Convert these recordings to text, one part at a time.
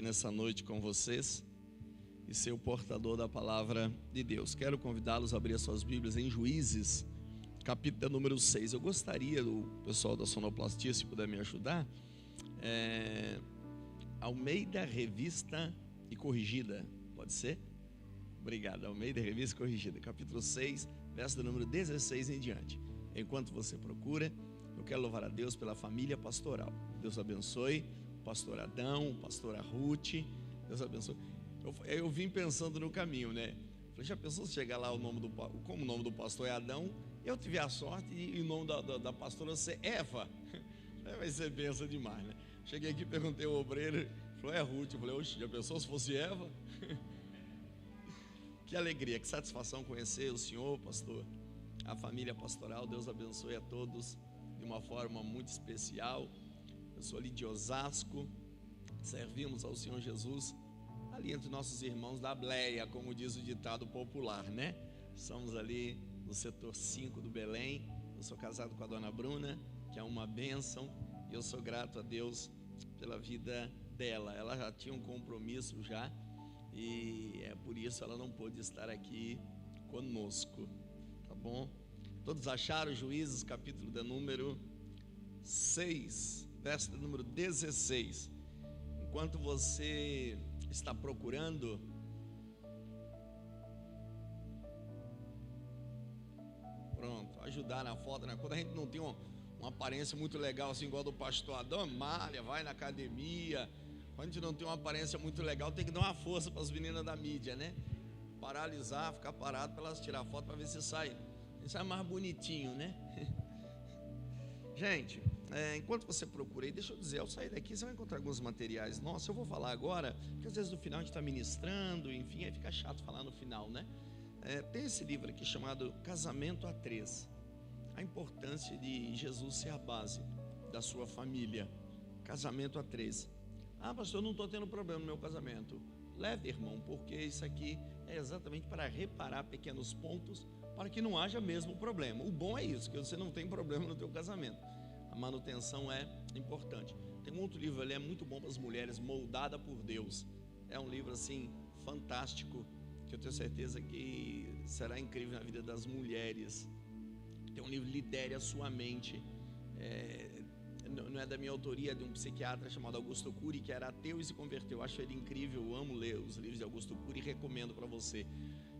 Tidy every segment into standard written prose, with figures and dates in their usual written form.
Nessa noite com vocês e ser o portador da palavra de Deus. Quero convidá-los a abrir as suas Bíblias em Juízes, capítulo número 6. Eu gostaria, o pessoal da sonoplastia, se puder me ajudar, Almeida Revista e Corrigida, pode ser? Obrigado, Almeida Revista e Corrigida, capítulo 6, verso do número 16 em diante. Enquanto você procura, eu quero louvar a Deus pela família pastoral. Deus abençoe pastor Adão, pastora Ruth, Deus abençoe. Eu vim pensando no caminho, né? Falei, já pensou se chegar lá como o nome do pastor é Adão, eu tive a sorte e o nome da pastora ser Eva. Vai ser benção demais, né? Cheguei aqui, perguntei ao obreiro, falou, é Ruth. Eu falei, oxe, já pensou se fosse Eva? Que alegria, que satisfação conhecer o senhor, pastor, a família pastoral. Deus abençoe a todos de uma forma muito especial. Eu sou ali de Osasco, servimos ao Senhor Jesus ali entre nossos irmãos da Bleia, como diz o ditado popular, né? Somos ali no setor 5 do Belém. Eu sou casado com a dona Bruna, que é uma bênção, e eu sou grato a Deus pela vida dela. Ela já tinha um compromisso já, e é por isso ela não pôde estar aqui conosco, tá bom? Todos acharam Juízes, capítulo de número 6, verso número 16. Enquanto você está procurando, pronto, ajudar na foto, né? Quando a gente não tem uma aparência muito legal, assim, igual do pastor Adão, malha, vai na academia. Quando a gente não tem uma aparência muito legal, tem que dar uma força para as meninas da mídia, né? Paralisar, ficar parado para elas tirar foto, para ver se sai mais bonitinho, né? Gente, enquanto você procura aí, deixa eu dizer, ao sair daqui você vai encontrar alguns materiais. Nossa, eu vou falar agora, porque às vezes no final a gente está ministrando, enfim, aí fica chato falar no final, né? Tem esse livro aqui chamado Casamento a Três, a importância de Jesus ser a base da sua família. Casamento a três. Ah, pastor, eu não estou tendo problema no meu casamento. Leve, irmão, porque isso aqui é exatamente para reparar pequenos pontos, para que não haja mesmo problema. O bom é isso, que você não tem problema no teu casamento. A manutenção é importante. Tem um outro livro ali, é muito bom para as mulheres, Moldada por Deus. É um livro assim, fantástico, que eu tenho certeza que será incrível na vida das mulheres. Tem um livro, Lidere a Sua Mente. Não é da minha autoria, é de um psiquiatra chamado Augusto Cury, que era ateu e se converteu. Eu acho ele incrível, eu amo ler os livros de Augusto Cury e recomendo para você.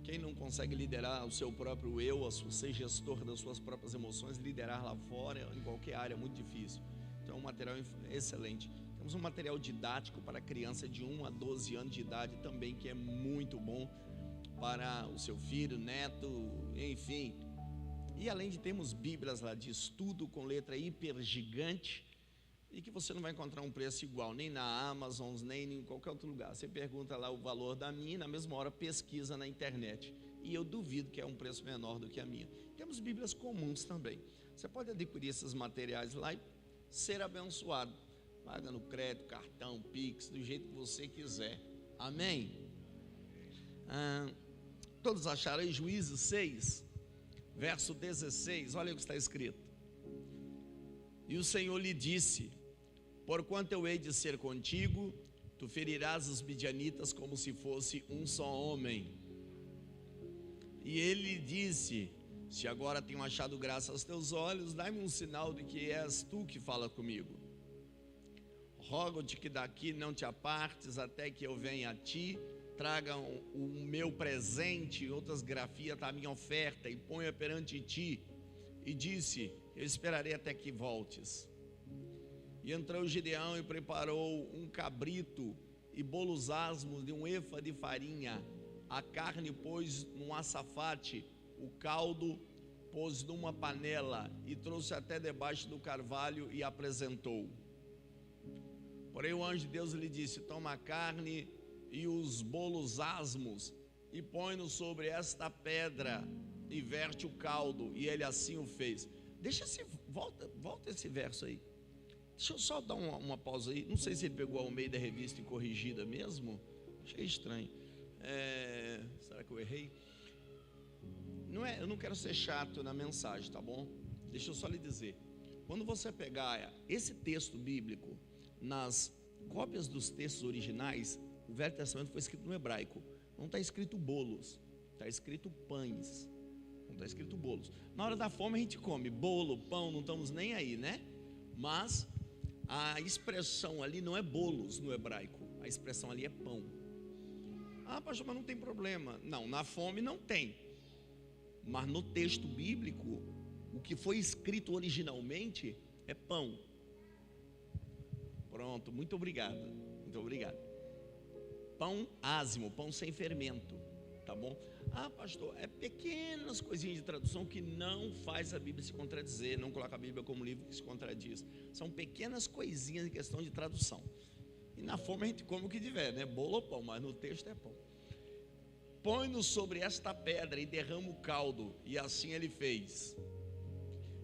Quem não consegue liderar o seu próprio eu, ser gestor das suas próprias emoções, liderar lá fora, em qualquer área, é muito difícil. Então é um material excelente. Temos um material didático para criança de 1 a 12 anos de idade também, que é muito bom para o seu filho, neto, enfim. E além de termos bíblias lá de estudo com letra hiper gigante, e que você não vai encontrar um preço igual, nem na Amazon, nem em qualquer outro lugar. Você pergunta lá o valor da minha e na mesma hora pesquisa na internet. E eu duvido que é um preço menor do que a minha. Temos bíblias comuns também. Você pode adquirir esses materiais lá e ser abençoado. Paga no crédito, cartão, Pix, do jeito que você quiser. Amém? Todos acharam aí Juízes 6, verso 16. Olha o que está escrito. E o Senhor lhe disse: porquanto eu hei de ser contigo, tu ferirás os midianitas como se fosse um só homem. E ele lhe disse: se agora tenho achado graça aos teus olhos, dai-me um sinal de que és tu que fala comigo. Rogo-te que daqui não te apartes até que eu venha a ti, traga o meu presente, outras grafias, a minha oferta, e ponha perante ti. E disse: eu esperarei até que voltes. E entrou Gideão e preparou um cabrito e bolos asmos de 1 efa de farinha. A carne pôs num açafate, o caldo pôs numa panela e trouxe até debaixo do carvalho e apresentou. Porém o anjo de Deus lhe disse: toma a carne e os bolos asmos e põe-no sobre esta pedra e verte o caldo. E ele assim o fez. Volta esse verso aí. Deixa eu só dar uma pausa aí. Não sei se ele pegou a Almeida Revista e Corrigida mesmo. Achei estranho. Será que eu errei? Eu não quero ser chato na mensagem, tá bom? Deixa eu só lhe dizer. Quando você pegar esse texto bíblico nas cópias dos textos originais, o Velho Testamento foi escrito no hebraico. Não está escrito bolos, está escrito pães. Não está escrito bolos. Na hora da fome a gente come bolo, pão, não estamos nem aí, né? Mas a expressão ali não é bolos no hebraico, a expressão ali é pão. Ah, pastor, mas não tem problema. Não, na fome não tem. Mas no texto bíblico, o que foi escrito originalmente é pão. Pronto, muito obrigado. Muito obrigado. Pão ázimo, pão sem fermento, tá bom? Ah, pastor, é pequenas coisinhas de tradução que não faz a Bíblia se contradizer, não coloca a Bíblia como livro que se contradiz. São pequenas coisinhas em questão de tradução. E na fome a gente come o que tiver, né? Bolo ou pão, mas no texto é pão. Põe-nos sobre esta pedra e derrama o caldo. E assim ele fez.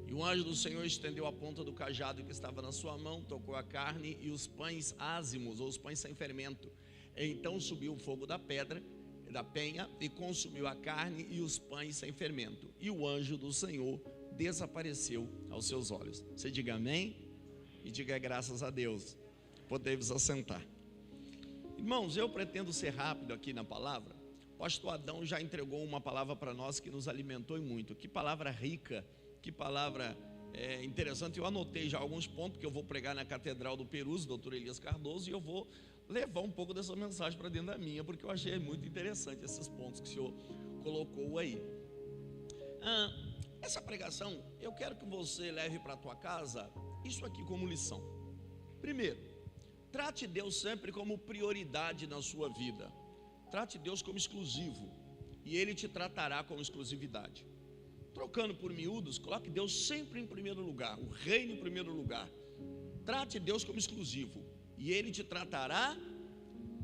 E o anjo do Senhor estendeu a ponta do cajado que estava na sua mão, tocou a carne e os pães ázimos, ou os pães sem fermento. Então subiu o fogo da pedra, da penha, e consumiu a carne e os pães sem fermento. E o anjo do Senhor desapareceu aos seus olhos. Você diga amém? E diga graças a Deus. Podemos assentar. Irmãos, eu pretendo ser rápido aqui na palavra. O pastor Adão já entregou uma palavra para nós que nos alimentou muito. Que palavra rica, que palavra interessante. Eu anotei já alguns pontos que eu vou pregar na Catedral do Perus, doutor Elias Cardoso, e eu vou levar um pouco dessa mensagem para dentro da minha, porque eu achei muito interessante esses pontos que o senhor colocou aí. Essa pregação, eu quero que você leve para a tua casa isso aqui como lição. Primeiro, trate Deus sempre como prioridade na sua vida. Trate Deus como exclusivo, e Ele te tratará como exclusividade. Trocando por miúdos, coloque Deus sempre em primeiro lugar, o reino em primeiro lugar. Trate Deus como exclusivo, e Ele te tratará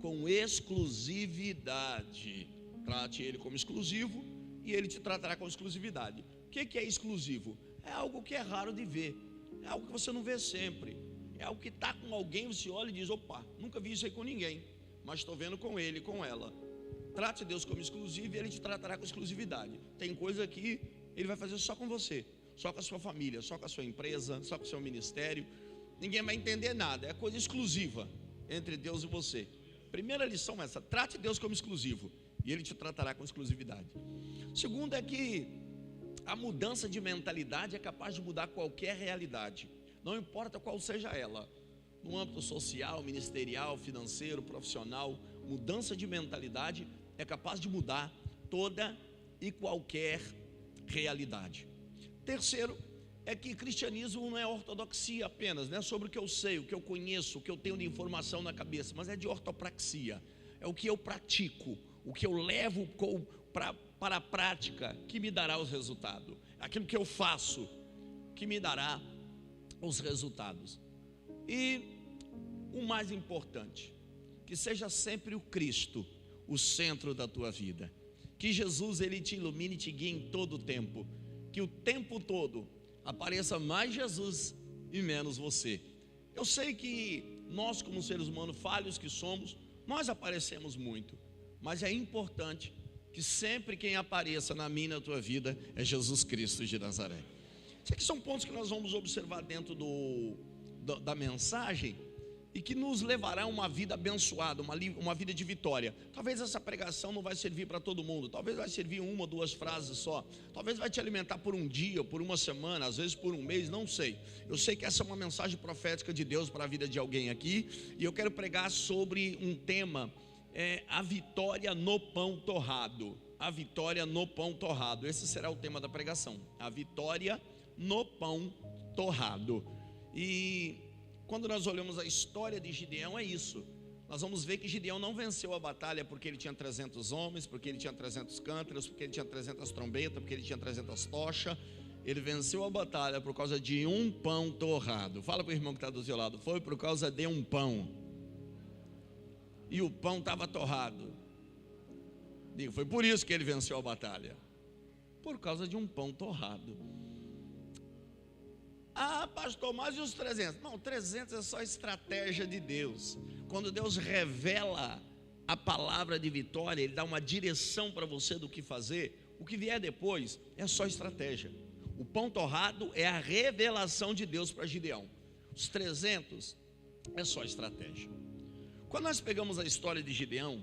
com exclusividade. Trate Ele como exclusivo, e Ele te tratará com exclusividade. O que é exclusivo? É algo que é raro de ver, é algo que você não vê sempre, é algo que está com alguém, você olha e diz: opa, nunca vi isso aí com ninguém, mas estou vendo com ele, com ela. Trate Deus como exclusivo, e Ele te tratará com exclusividade. Tem coisa que Ele vai fazer só com você, só com a sua família, só com a sua empresa, só com o seu ministério. Ninguém vai entender nada, é coisa exclusiva entre Deus e você. Primeira lição é essa: trate Deus como exclusivo, e Ele te tratará com exclusividade. Segundo é que a mudança de mentalidade é capaz de mudar qualquer realidade, não importa qual seja ela, no âmbito social, ministerial, financeiro, profissional. Mudança de mentalidade é capaz de mudar toda e qualquer realidade. Terceiro é que cristianismo não é ortodoxia apenas, não é sobre o que eu sei, o que eu conheço, o que eu tenho de informação na cabeça, mas é de ortopraxia, é o que eu pratico, o que eu levo para a prática que me dará os resultados, aquilo que eu faço que me dará os resultados. E o mais importante, que seja sempre o Cristo o centro da tua vida, que Jesus Ele te ilumine e te guie em todo o tempo, que o tempo todo apareça mais Jesus e menos você. Eu sei que nós, como seres humanos falhos que somos, nós aparecemos muito, mas é importante que sempre quem apareça na minha e na tua vida é Jesus Cristo de Nazaré. Isso aqui são pontos que nós vamos observar dentro da mensagem, e que nos levará a uma vida abençoada, uma vida de vitória. Talvez essa pregação não vai servir para todo mundo, talvez vai servir uma ou duas frases só, talvez vai te alimentar por um dia, por uma semana, às vezes por um mês, não sei. Eu sei que essa é uma mensagem profética de Deus para a vida de alguém aqui, e eu quero pregar sobre um tema, a vitória no pão torrado. A vitória no pão torrado, esse será o tema da pregação, a vitória no pão torrado. E quando nós olhamos a história de Gideão, é isso. Nós vamos ver que Gideão não venceu a batalha porque ele tinha 300 homens, porque ele tinha 300 cântaros, porque ele tinha 300 trombetas, porque ele tinha 300 tochas. Ele venceu a batalha por causa de um pão torrado. Fala para o irmão que está do seu lado: foi por causa de um pão. E o pão estava torrado. Digo, foi por isso que ele venceu a batalha, por causa de um pão torrado. Ah, pastor, mas e os 300? Não, 300 é só estratégia de Deus. Quando Deus revela a palavra de vitória, Ele dá uma direção para você do que fazer, o que vier depois é só estratégia. O pão torrado é a revelação de Deus para Gideão. Os 300 É só estratégia. Quando nós pegamos a história de Gideão,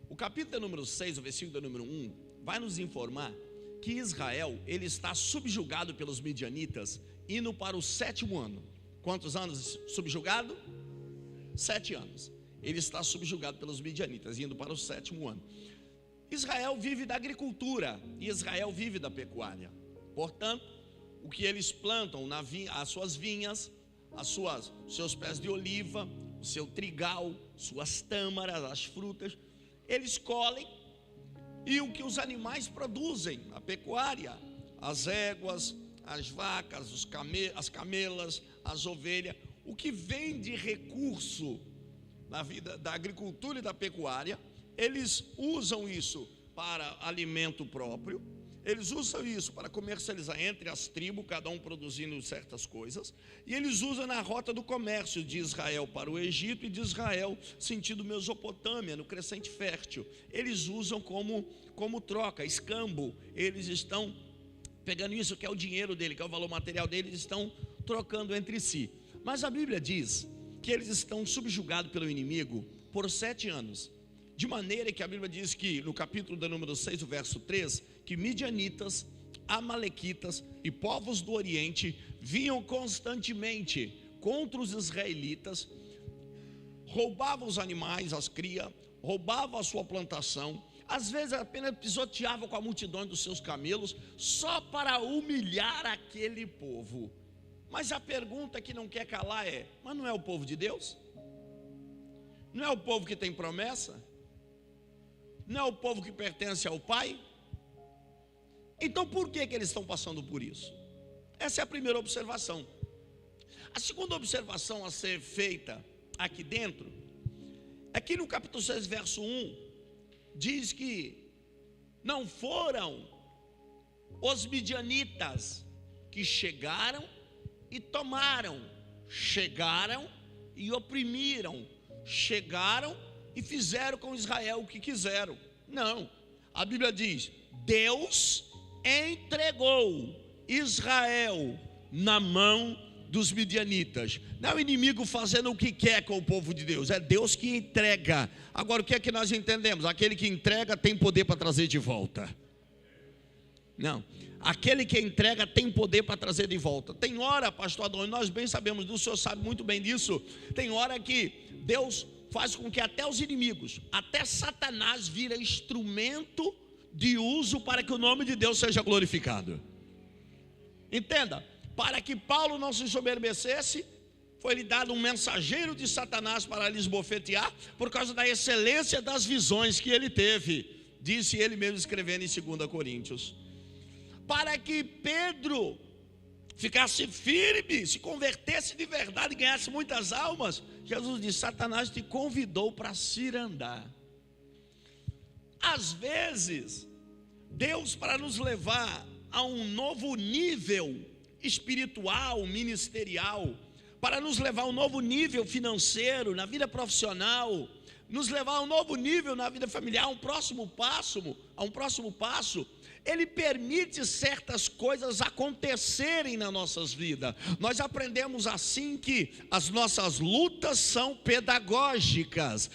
o capítulo número 6, o versículo número 1, vai nos informar que Israel, ele está subjugado pelos midianitas, indo para o 7º ano. Quantos anos subjugado? 7 anos. Ele está subjugado pelos midianitas, indo para o 7º ano. Israel vive da agricultura e Israel vive da pecuária. Portanto, o que eles plantam as suas vinhas, seus pés de oliva, o seu trigal, suas tâmaras, as frutas, eles colhem, e o que os animais produzem, a pecuária, as éguas, as vacas, as camelas, as ovelhas, o que vem de recurso na vida da agricultura e da pecuária, eles usam isso para alimento próprio, eles usam isso para comercializar entre as tribos, cada um produzindo certas coisas, e eles usam na rota do comércio de Israel para o Egito e de Israel sentido Mesopotâmia, no crescente fértil. Eles usam como troca, escambo. Eles estão pegando isso que é o dinheiro dele, que é o valor material dele, eles estão trocando entre si. Mas a Bíblia diz que eles estão subjugados pelo inimigo por 7 anos. De maneira que a Bíblia diz que no capítulo do número 6, o verso 3, que midianitas, amalequitas e povos do Oriente vinham constantemente contra os israelitas, roubavam os animais, as crias, roubavam a sua plantação, às vezes apenas pisoteavam com a multidão dos seus camelos, só para humilhar aquele povo. Mas a pergunta que não quer calar é: mas não é o povo de Deus? Não é o povo que tem promessa? Não é o povo que pertence ao Pai? Então por que eles estão passando por isso? Essa é a primeira observação. A segunda observação a ser feita aqui dentro é que no capítulo 6, verso 1, diz que não foram os midianitas que chegaram e tomaram, chegaram e oprimiram, chegaram e fizeram com Israel o que quiseram. Não, a Bíblia diz: Deus entregou Israel na mão dos midianitas. Não é o inimigo fazendo o que quer com o povo de Deus, é Deus que entrega. Agora, o que é que nós entendemos? Aquele que entrega tem poder para trazer de volta. Não, aquele que entrega tem poder para trazer de volta. Tem hora, pastor Adão, nós bem sabemos disso, o senhor sabe muito bem disso. Tem hora que Deus faz com que até os inimigos, até Satanás vira instrumento de uso para que o nome de Deus seja glorificado. Entenda, para que Paulo não se soberbecesse, foi-lhe dado um mensageiro de Satanás para lhes bofetear, por causa da excelência das visões que ele teve, disse ele mesmo escrevendo em 2 Coríntios. Para que Pedro ficasse firme, se convertesse de verdade e ganhasse muitas almas, Jesus disse: Satanás te convidou para cirandar. Às vezes, Deus, para nos levar a um novo nível espiritual, ministerial, para nos levar a um novo nível financeiro, na vida profissional, nos levar a um novo nível na vida familiar, a um próximo passo, Ele permite certas coisas acontecerem nas nossas vidas. Nós aprendemos assim que as nossas lutas são pedagógicas,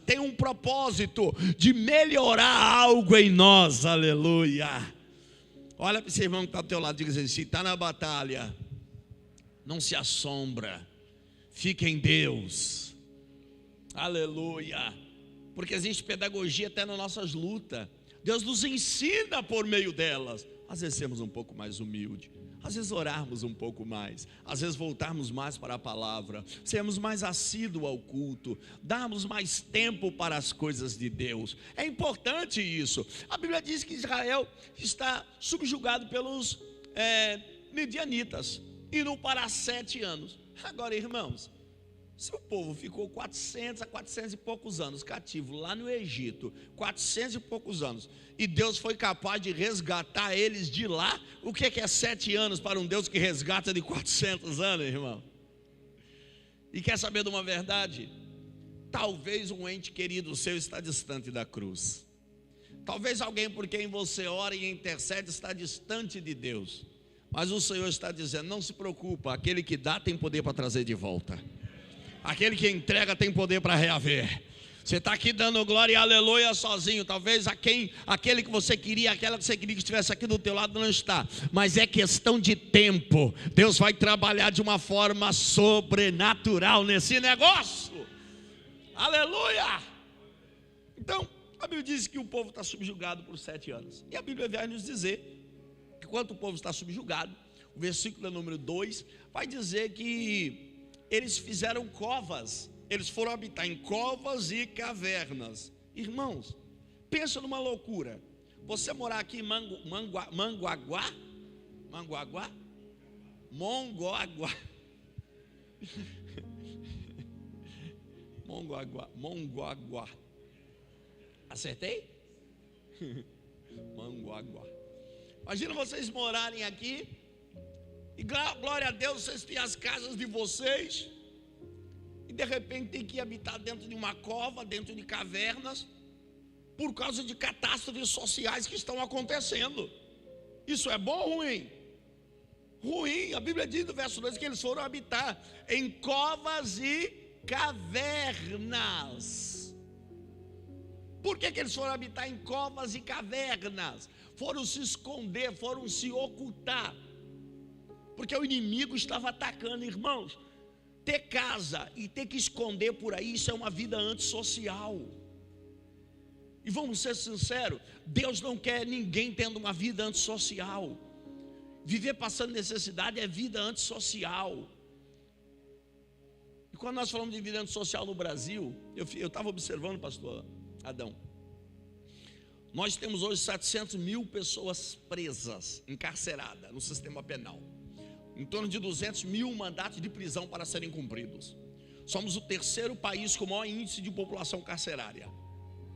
tem um propósito de melhorar algo em nós, aleluia. Olha para esse irmão que está ao teu lado e diz assim: se está na batalha, não se assombra, fica em Deus, aleluia, porque existe pedagogia até nas nossas lutas. Deus nos ensina por meio delas, às vezes sermos um pouco mais humildes, às vezes orarmos um pouco mais, às vezes voltarmos mais para a palavra, sermos mais assíduos ao culto, darmos mais tempo para as coisas de Deus. É importante isso. A Bíblia diz que Israel está subjugado pelos midianitas, indo para 7 anos. Agora, irmãos, se o povo ficou 400 a 400 e poucos anos cativo lá no Egito, 400 e poucos anos, e Deus foi capaz de resgatar eles de lá, o que é 7 anos para um Deus que resgata de 400 anos, irmão? E quer saber de uma verdade? Talvez um ente querido seu está distante da cruz. Talvez alguém por quem você ora e intercede está distante de Deus. Mas o Senhor está dizendo: não se preocupa, aquele que dá tem poder para trazer de volta. Aquele que entrega tem poder para reaver. Você está aqui dando glória e aleluia sozinho. Talvez aquele que você queria, aquela que você queria que estivesse aqui do teu lado não está. Mas é questão de tempo. Deus vai trabalhar de uma forma sobrenatural nesse negócio. Aleluia! Então, a Bíblia diz que o povo está subjugado por 7 anos. E a Bíblia vai nos dizer que quando o povo está subjugado, o versículo número 2 vai dizer que eles fizeram covas. Eles foram habitar em covas e cavernas. Irmãos, pensa numa loucura. Você morar aqui em Mongaguá. Acertei? Mongaguá. Imagina vocês morarem aqui e glória a Deus, vocês têm as casas de vocês. E de repente tem que habitar dentro de uma cova, dentro de cavernas, por causa de catástrofes sociais que estão acontecendo. Isso é bom ou ruim? Ruim. A Bíblia diz no verso 2 que eles foram habitar em covas e cavernas. Por que eles foram habitar em covas e cavernas? Foram se esconder, foram se ocultar, porque o inimigo estava atacando. Irmãos, ter casa e ter que esconder por aí, isso é uma vida antissocial. E vamos ser sinceros, Deus não quer ninguém tendo uma vida antissocial. Viver passando necessidade é vida antissocial. E quando nós falamos de vida antissocial no Brasil, eu estava observando, pastor Adão, nós temos hoje 700 mil pessoas presas, encarceradas no sistema penal. Em torno de 200 mil mandatos de prisão para serem cumpridos. Somos o 3º país com o maior índice de população carcerária.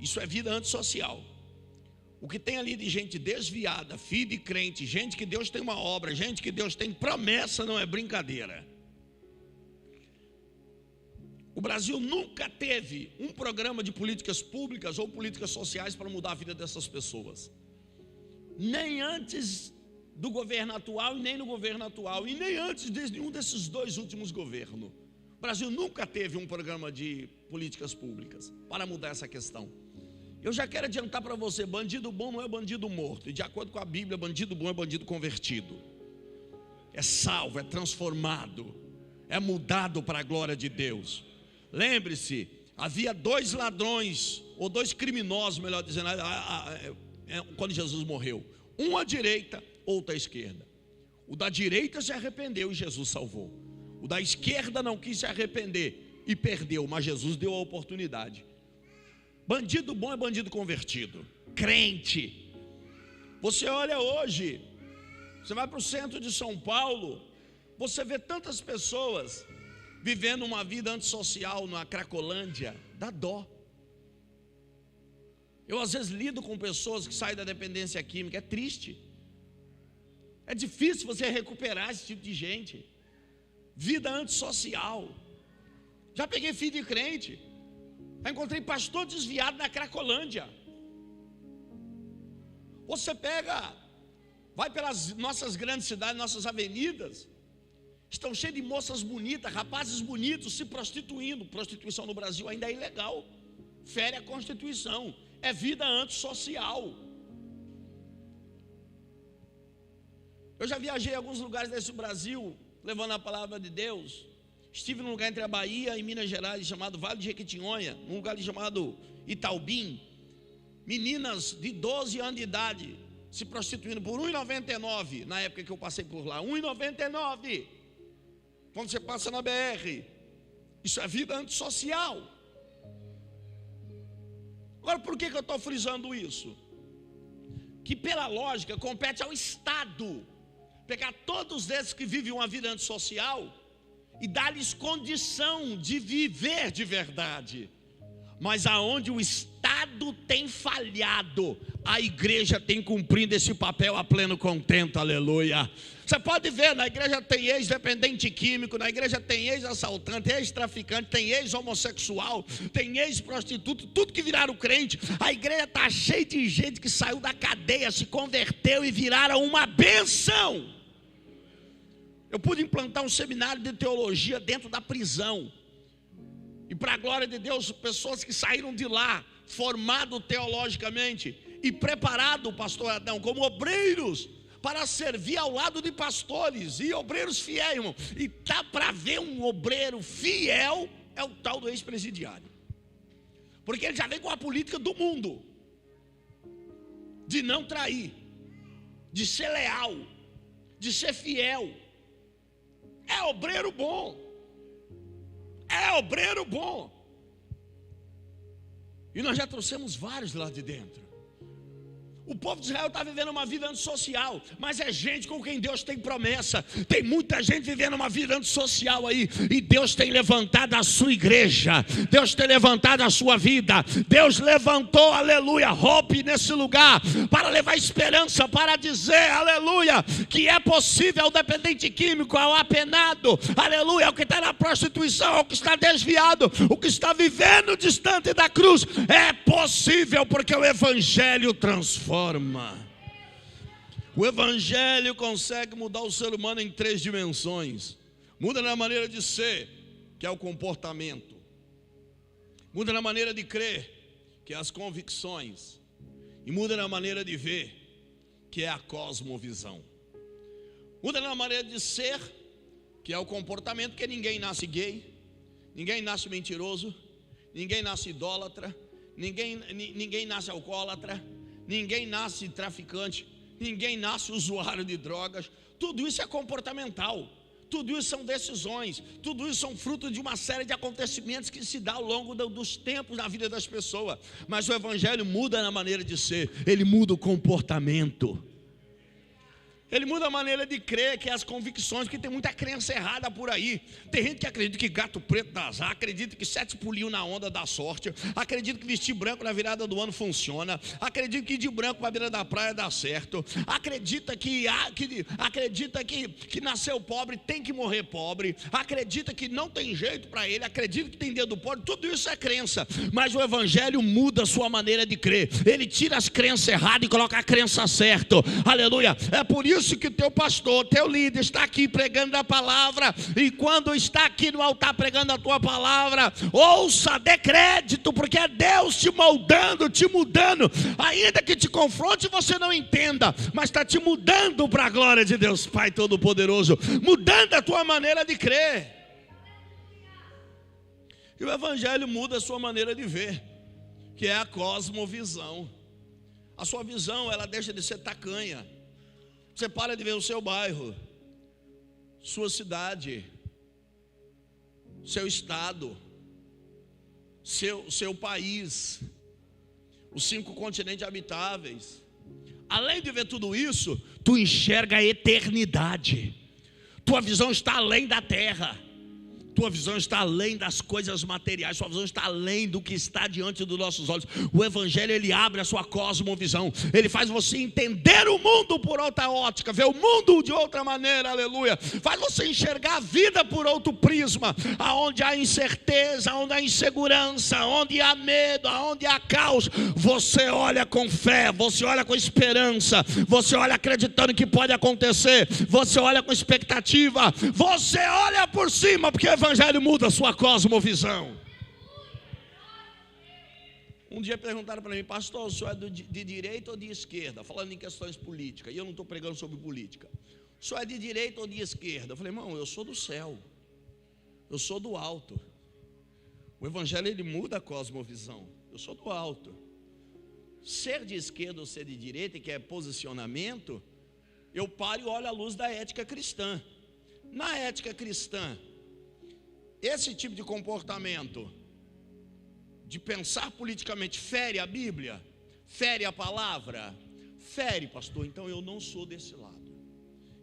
Isso é vida antissocial. O que tem ali de gente desviada, filho de crente, gente que Deus tem uma obra, gente que Deus tem promessa, não é brincadeira. O Brasil nunca teve um programa de políticas públicas ou políticas sociais para mudar a vida dessas pessoas. Nem antes do governo atual e nem no governo atual, e nem antes de nenhum desses 2 últimos governos. O Brasil nunca teve um programa de políticas públicas para mudar essa questão. Eu já quero adiantar para você, bandido bom não é bandido morto, e de acordo com a Bíblia, bandido bom é bandido convertido. É salvo, é transformado, é mudado para a glória de Deus. Lembre-se, havia 2 ladrões, ou 2 criminosos, melhor dizendo, quando Jesus morreu. Um à direita, outro à esquerda. O da direita se arrependeu e Jesus salvou. O da esquerda não quis se arrepender e perdeu, mas Jesus deu a oportunidade. Bandido bom é bandido convertido, crente. Você olha hoje, você vai para o centro de São Paulo, você vê tantas pessoas vivendo uma vida antissocial na Cracolândia, dá dó. Eu às vezes lido com pessoas que saem da dependência química, é triste. É difícil você recuperar esse tipo de gente. Vida antissocial. Já peguei filho de crente, já encontrei pastor desviado na Cracolândia. Você vai pelas nossas grandes cidades, nossas avenidas, estão cheias de moças bonitas, rapazes bonitos se prostituindo. Prostituição no Brasil ainda é ilegal, fere a Constituição, é vida antissocial. Eu já viajei a alguns lugares desse Brasil, levando a palavra de Deus. Estive num lugar entre a Bahia e Minas Gerais, chamado Vale de Jequitinhonha, num lugar chamado Itaubim. Meninas de 12 anos de idade se prostituindo por R$1,99, na época que eu passei por lá, R$1,99. Quando você passa na BR, isso é vida antissocial. Agora, por que eu estou frisando isso? Que pela lógica compete ao Estado pegar todos esses que vivem uma vida antissocial e dar-lhes condição de viver de verdade. Mas aonde o Estado tem falhado, a igreja tem cumprido esse papel a pleno contento, aleluia. Você pode ver, na igreja tem ex-dependente químico, na igreja tem ex-assaltante, ex-traficante, tem ex-homossexual, tem ex-prostituto, tudo que viraram crente. A igreja está cheia de gente que saiu da cadeia, se converteu e viraram uma bênção. Eu pude implantar um seminário de teologia dentro da prisão. e para a glória de Deus, pessoas que saíram de lá, formado teologicamente e preparado, pastor Adão, como obreiros, para servir ao lado de pastores e obreiros fiéis, irmão. E tá para ver um obreiro fiel, é o tal do ex-presidiário, porque ele já vem com a política do mundo, de não trair, de ser leal, de ser fiel. É obreiro bom, é obreiro bom. E nós já trouxemos vários lá de dentro. O povo de Israel está vivendo uma vida antissocial, mas é gente com quem Deus tem promessa. Tem muita gente vivendo uma vida antissocial aí, e Deus tem levantado a sua igreja, Deus tem levantado a sua vida. Deus levantou, aleluia, Hope nesse lugar, para levar esperança, para dizer, aleluia, que é possível ao dependente químico, ao apenado, aleluia, ao que está na prostituição, ao que está desviado, o que está vivendo distante da cruz. É possível, porque o Evangelho transforma. O Evangelho consegue mudar o ser humano em 3 dimensões. Muda na maneira de ser, que é o comportamento. Muda na maneira de crer, que é as convicções. E muda na maneira de ver, que é a cosmovisão. Muda na maneira de ser, que é o comportamento, porque ninguém nasce gay, ninguém nasce mentiroso, ninguém nasce idólatra, ninguém nasce alcoólatra, ninguém nasce traficante, ninguém nasce usuário de drogas. Tudo isso é comportamental, tudo isso são decisões, tudo isso são fruto de uma série de acontecimentos que se dá ao longo dos tempos na vida das pessoas. Mas o Evangelho muda na maneira de ser, ele muda o comportamento. Ele muda a maneira de crer, que é as convicções, porque tem muita crença errada por aí. Tem gente que acredita que gato preto dá azar, acredita que 7 pulinhos na onda dá sorte, acredita que vestir branco na virada do ano funciona, acredita que ir de branco para a beira da praia dá certo, acredita que nasceu pobre tem que morrer pobre, acredita que não tem jeito para ele, acredita que tem dedo podre. Tudo isso é crença, mas o Evangelho muda a sua maneira de crer. Ele tira as crenças erradas e coloca a crença certa. Aleluia. É por isso que o teu pastor, teu líder está aqui pregando a palavra, e quando está aqui no altar pregando a tua palavra, ouça, dê crédito, porque é Deus te moldando, te mudando, ainda que te confronte e você não entenda, mas está te mudando para a glória de Deus Pai Todo-Poderoso, mudando a tua maneira de crer. E o Evangelho muda a sua maneira de ver, que é a cosmovisão. A sua visão, ela deixa de ser tacanha. Você para de ver o seu bairro, sua cidade, seu estado, seu país, os 5 continentes habitáveis. Além de ver tudo isso, tu enxerga a eternidade. Tua visão está além da terra. Tua visão está além das coisas materiais. Sua visão está além do que está diante dos nossos olhos. O Evangelho, ele abre a sua cosmovisão. Ele faz você entender o mundo por outra ótica, ver o mundo de outra maneira, aleluia. Faz você enxergar a vida por outro prisma. Aonde há incerteza, aonde há insegurança, aonde há medo, aonde há caos, você olha com fé, você olha com esperança, você olha acreditando que pode acontecer, você olha com expectativa, você olha por cima, porque o Evangelho muda a sua cosmovisão. Um dia perguntaram para mim: pastor, o senhor é de direita ou de esquerda? Falando em questões políticas, e eu não estou pregando sobre política. O senhor é de direita ou de esquerda? Eu falei: irmão, eu sou do céu, eu sou do alto. O Evangelho, ele muda a cosmovisão. Eu sou do alto. Ser de esquerda ou ser de direita, que é posicionamento, eu paro e olho à luz da ética cristã. Na ética cristã, esse tipo de comportamento, de pensar politicamente, fere a Bíblia? Fere a palavra? Fere, pastor. Então eu não sou desse lado.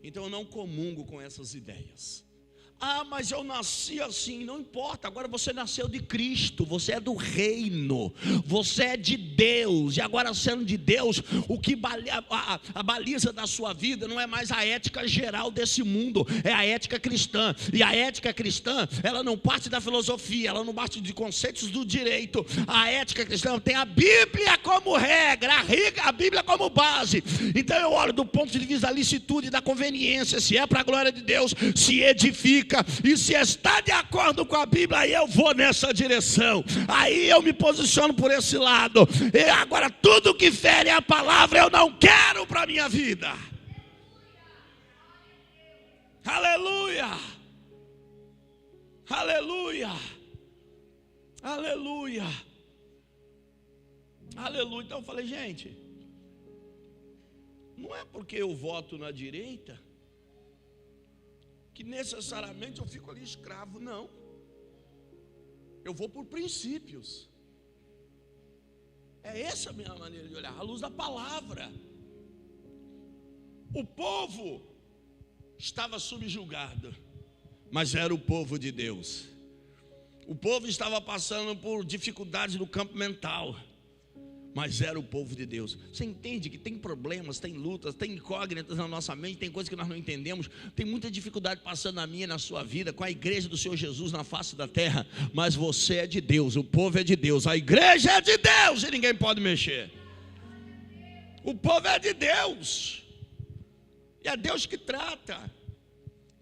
Então eu não comungo com essas ideias. Ah, mas eu nasci assim. Não importa, agora você nasceu de Cristo, você é do reino, você é de Deus. E agora, sendo de Deus, o que a baliza da sua vida não é mais a ética geral desse mundo, é a ética cristã. E a ética cristã, ela não parte da filosofia, ela não parte de conceitos do direito. A ética cristã tem a Bíblia como regra, a Bíblia como base. Então eu olho do ponto de vista da licitude e da conveniência, se é para a glória de Deus, se edifica, edifica, e se está de acordo com a Bíblia, aí eu vou nessa direção, aí eu me posiciono por esse lado. E agora tudo que fere a palavra eu não quero para a minha vida. Aleluia, aleluia, aleluia, aleluia. Então eu falei, gente, não é porque eu voto na direita que necessariamente eu fico ali escravo, não. Eu vou por princípios. É essa a minha maneira de olhar, à luz da palavra. O povo estava subjugado, mas era o povo de Deus. O povo estava passando por dificuldades no campo mental, mas era o povo de Deus. Você entende que tem problemas, tem lutas, tem incógnitas na nossa mente, tem coisas que nós não entendemos, tem muita dificuldade passando na minha e na sua vida, com a igreja do Senhor Jesus na face da terra, mas você é de Deus, o povo é de Deus, a igreja é de Deus e ninguém pode mexer. O povo é de Deus e é Deus que trata.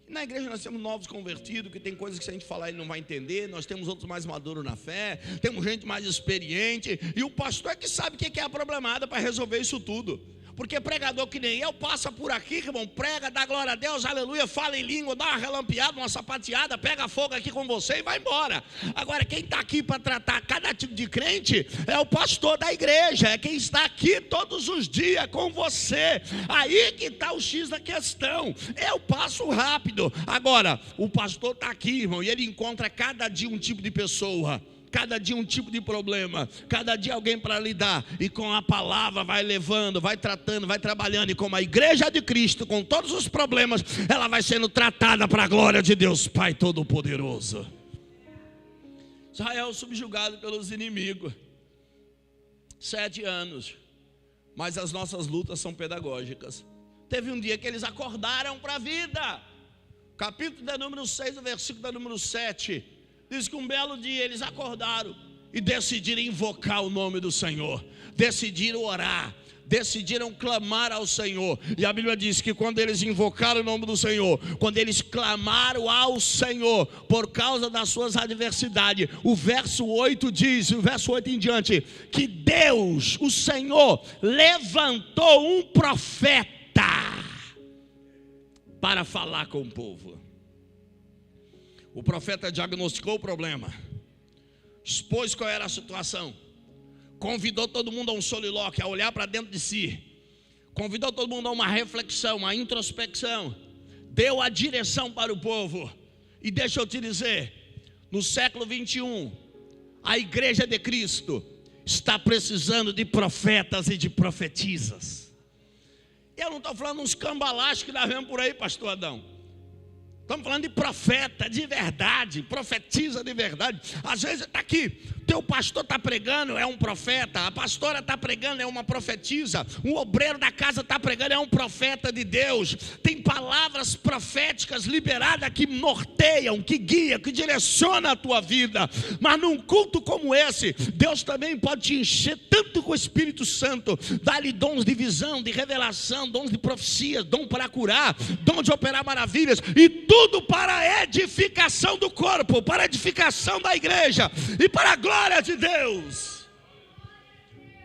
E na igreja nós temos novos convertidos, que tem coisas que se a gente falar ele não vai entender. Nós temos outros mais maduros na fé, temos gente mais experiente, e o pastor é que sabe o que é a problemada para resolver isso tudo. Porque pregador que nem eu passa por aqui, irmão, prega, dá glória a Deus, aleluia, fala em língua, dá uma relampeada, uma sapateada, pega fogo aqui com você e vai embora. Agora quem está aqui para tratar cada tipo de crente é o pastor da igreja, é quem está aqui todos os dias com você. Aí que está o X da questão. Eu passo rápido. Agora o pastor está aqui, irmão, e ele encontra cada dia um tipo de pessoa, cada dia um tipo de problema, cada dia alguém para lidar, e com a palavra vai levando, vai tratando, vai trabalhando, e como a igreja de Cristo, com todos os problemas, ela vai sendo tratada para a glória de Deus Pai Todo-Poderoso. Israel subjugado pelos inimigos, 7 anos, mas as nossas lutas são pedagógicas. Teve um dia que eles acordaram para a vida. Capítulo de número 6, o versículo de número 7, diz que um belo dia eles acordaram e decidiram invocar o nome do Senhor, decidiram orar, decidiram clamar ao Senhor. E a Bíblia diz que quando eles invocaram o nome do Senhor, quando eles clamaram ao Senhor por causa das suas adversidades, o verso 8 diz, o verso 8 em diante, que Deus, o Senhor, levantou um profeta para falar com o povo. O profeta diagnosticou o problema, expôs qual era a situação, convidou todo mundo a um solilóquio, a olhar para dentro de si, convidou todo mundo a uma reflexão, uma introspecção, deu a direção para o povo. E deixa eu te dizer, no século 21, a igreja de Cristo está precisando de profetas e de profetisas. Eu não estou falando uns cambalachos que nós vemos por aí, pastor Adão. Estamos falando de profeta de verdade, profetiza de verdade. Às vezes está aqui, teu pastor está pregando, é um profeta. A pastora está pregando, é uma profetisa. Um obreiro da casa está pregando, é um profeta de Deus. Tem palavras proféticas liberadas que norteiam, que guiam, que direcionam a tua vida. Mas num culto como esse, Deus também pode te encher tanto com o Espírito Santo, dar-lhe dons de visão, de revelação, dons de profecia, dom para curar, dom de operar maravilhas, e tudo para a edificação do corpo, para a edificação da igreja e para a glória de Deus.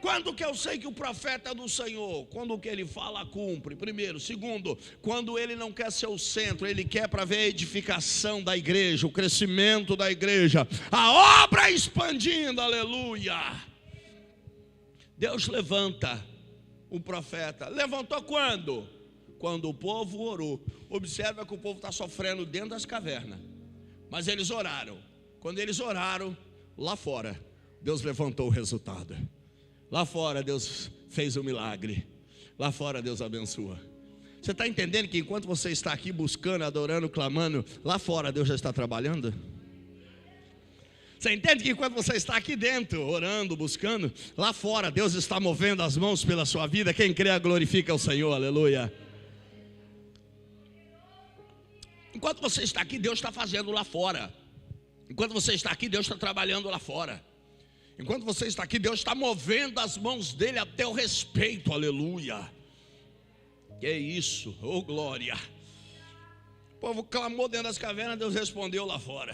Quando que eu sei que o profeta é do Senhor? Quando o que ele fala cumpre, primeiro. Segundo, quando ele não quer ser o centro, ele quer para ver a edificação da igreja, o crescimento da igreja, a obra expandindo, aleluia. Deus levanta o profeta. Levantou quando? Quando o povo orou. Observa que o povo está sofrendo dentro das cavernas, mas eles oraram. Quando eles oraram, lá fora Deus levantou o resultado. Lá fora Deus fez o milagre. Lá fora Deus abençoa. Você está entendendo que enquanto você está aqui buscando, adorando, clamando, lá fora Deus já está trabalhando? Você entende que enquanto você está aqui dentro, orando, buscando, lá fora Deus está movendo as mãos pela sua vida? Quem crê glorifica o Senhor, aleluia. Enquanto você está aqui, Deus está fazendo lá fora. Enquanto você está aqui, Deus está trabalhando lá fora. Enquanto você está aqui, Deus está movendo as mãos dele a teu respeito, aleluia. Que é isso, oh glória. povo clamou dentro das cavernas, Deus respondeu lá fora.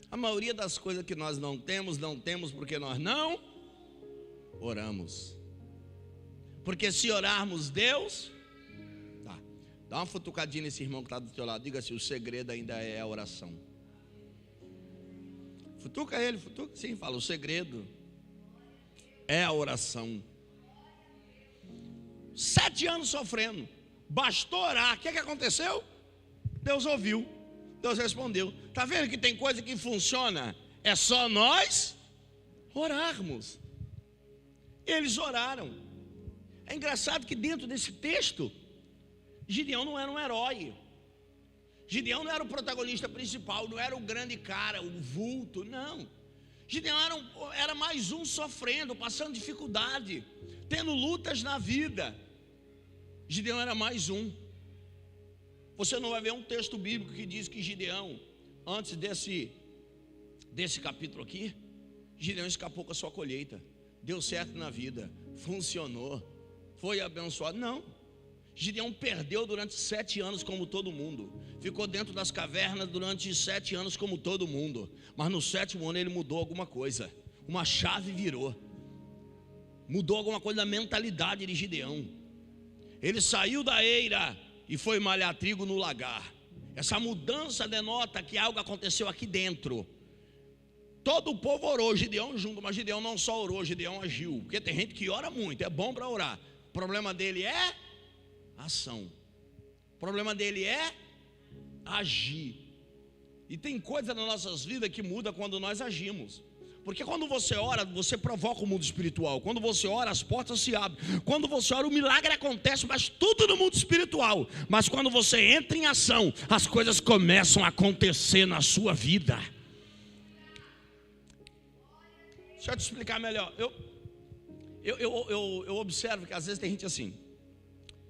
A maioria das coisas que nós não temos porque nós não oramos. Porque se orarmos, Deus... Tá. Dá uma futucadinha nesse irmão que está do teu lado. Diga assim: o segredo ainda é a oração. Futuca ele, futuca. Sim, fala: o segredo é a oração. 7 anos sofrendo, bastou orar. O que aconteceu? Deus ouviu, Deus respondeu. Está vendo que tem coisa que funciona? É só nós orarmos. Eles oraram. É engraçado que dentro desse texto, Gideão não era um herói. Gideão não era o protagonista principal, não era o grande cara, o vulto, não. Gideão era mais um sofrendo, passando dificuldade, tendo lutas na vida. Gideão era mais um. Você não vai ver um texto bíblico que diz que Gideão, antes desse capítulo aqui, Gideão escapou com a sua colheita, deu certo na vida, funcionou, foi abençoado. Não. Gideão perdeu durante 7 anos como todo mundo. Ficou dentro das cavernas durante 7 anos como todo mundo. Mas no 7º ano ele mudou alguma coisa. Uma chave virou. Mudou alguma coisa da mentalidade de Gideão. Ele saiu da eira e foi malhar trigo no lagar. Essa mudança denota que algo aconteceu aqui dentro. Todo o povo orou, Gideão junto. Mas Gideão não só orou, Gideão agiu. Porque tem gente que ora muito, é bom para orar. O problema dele é ação. O problema dele é agir. E tem coisa nas nossas vidas que muda quando nós agimos. Porque quando você ora, você provoca o mundo espiritual. Quando você ora, as portas se abrem. Quando você ora, o milagre acontece, mas tudo no mundo espiritual. Mas quando você entra em ação, as coisas começam a acontecer na sua vida. Deixa eu te explicar melhor. Eu observo que às vezes tem gente assim: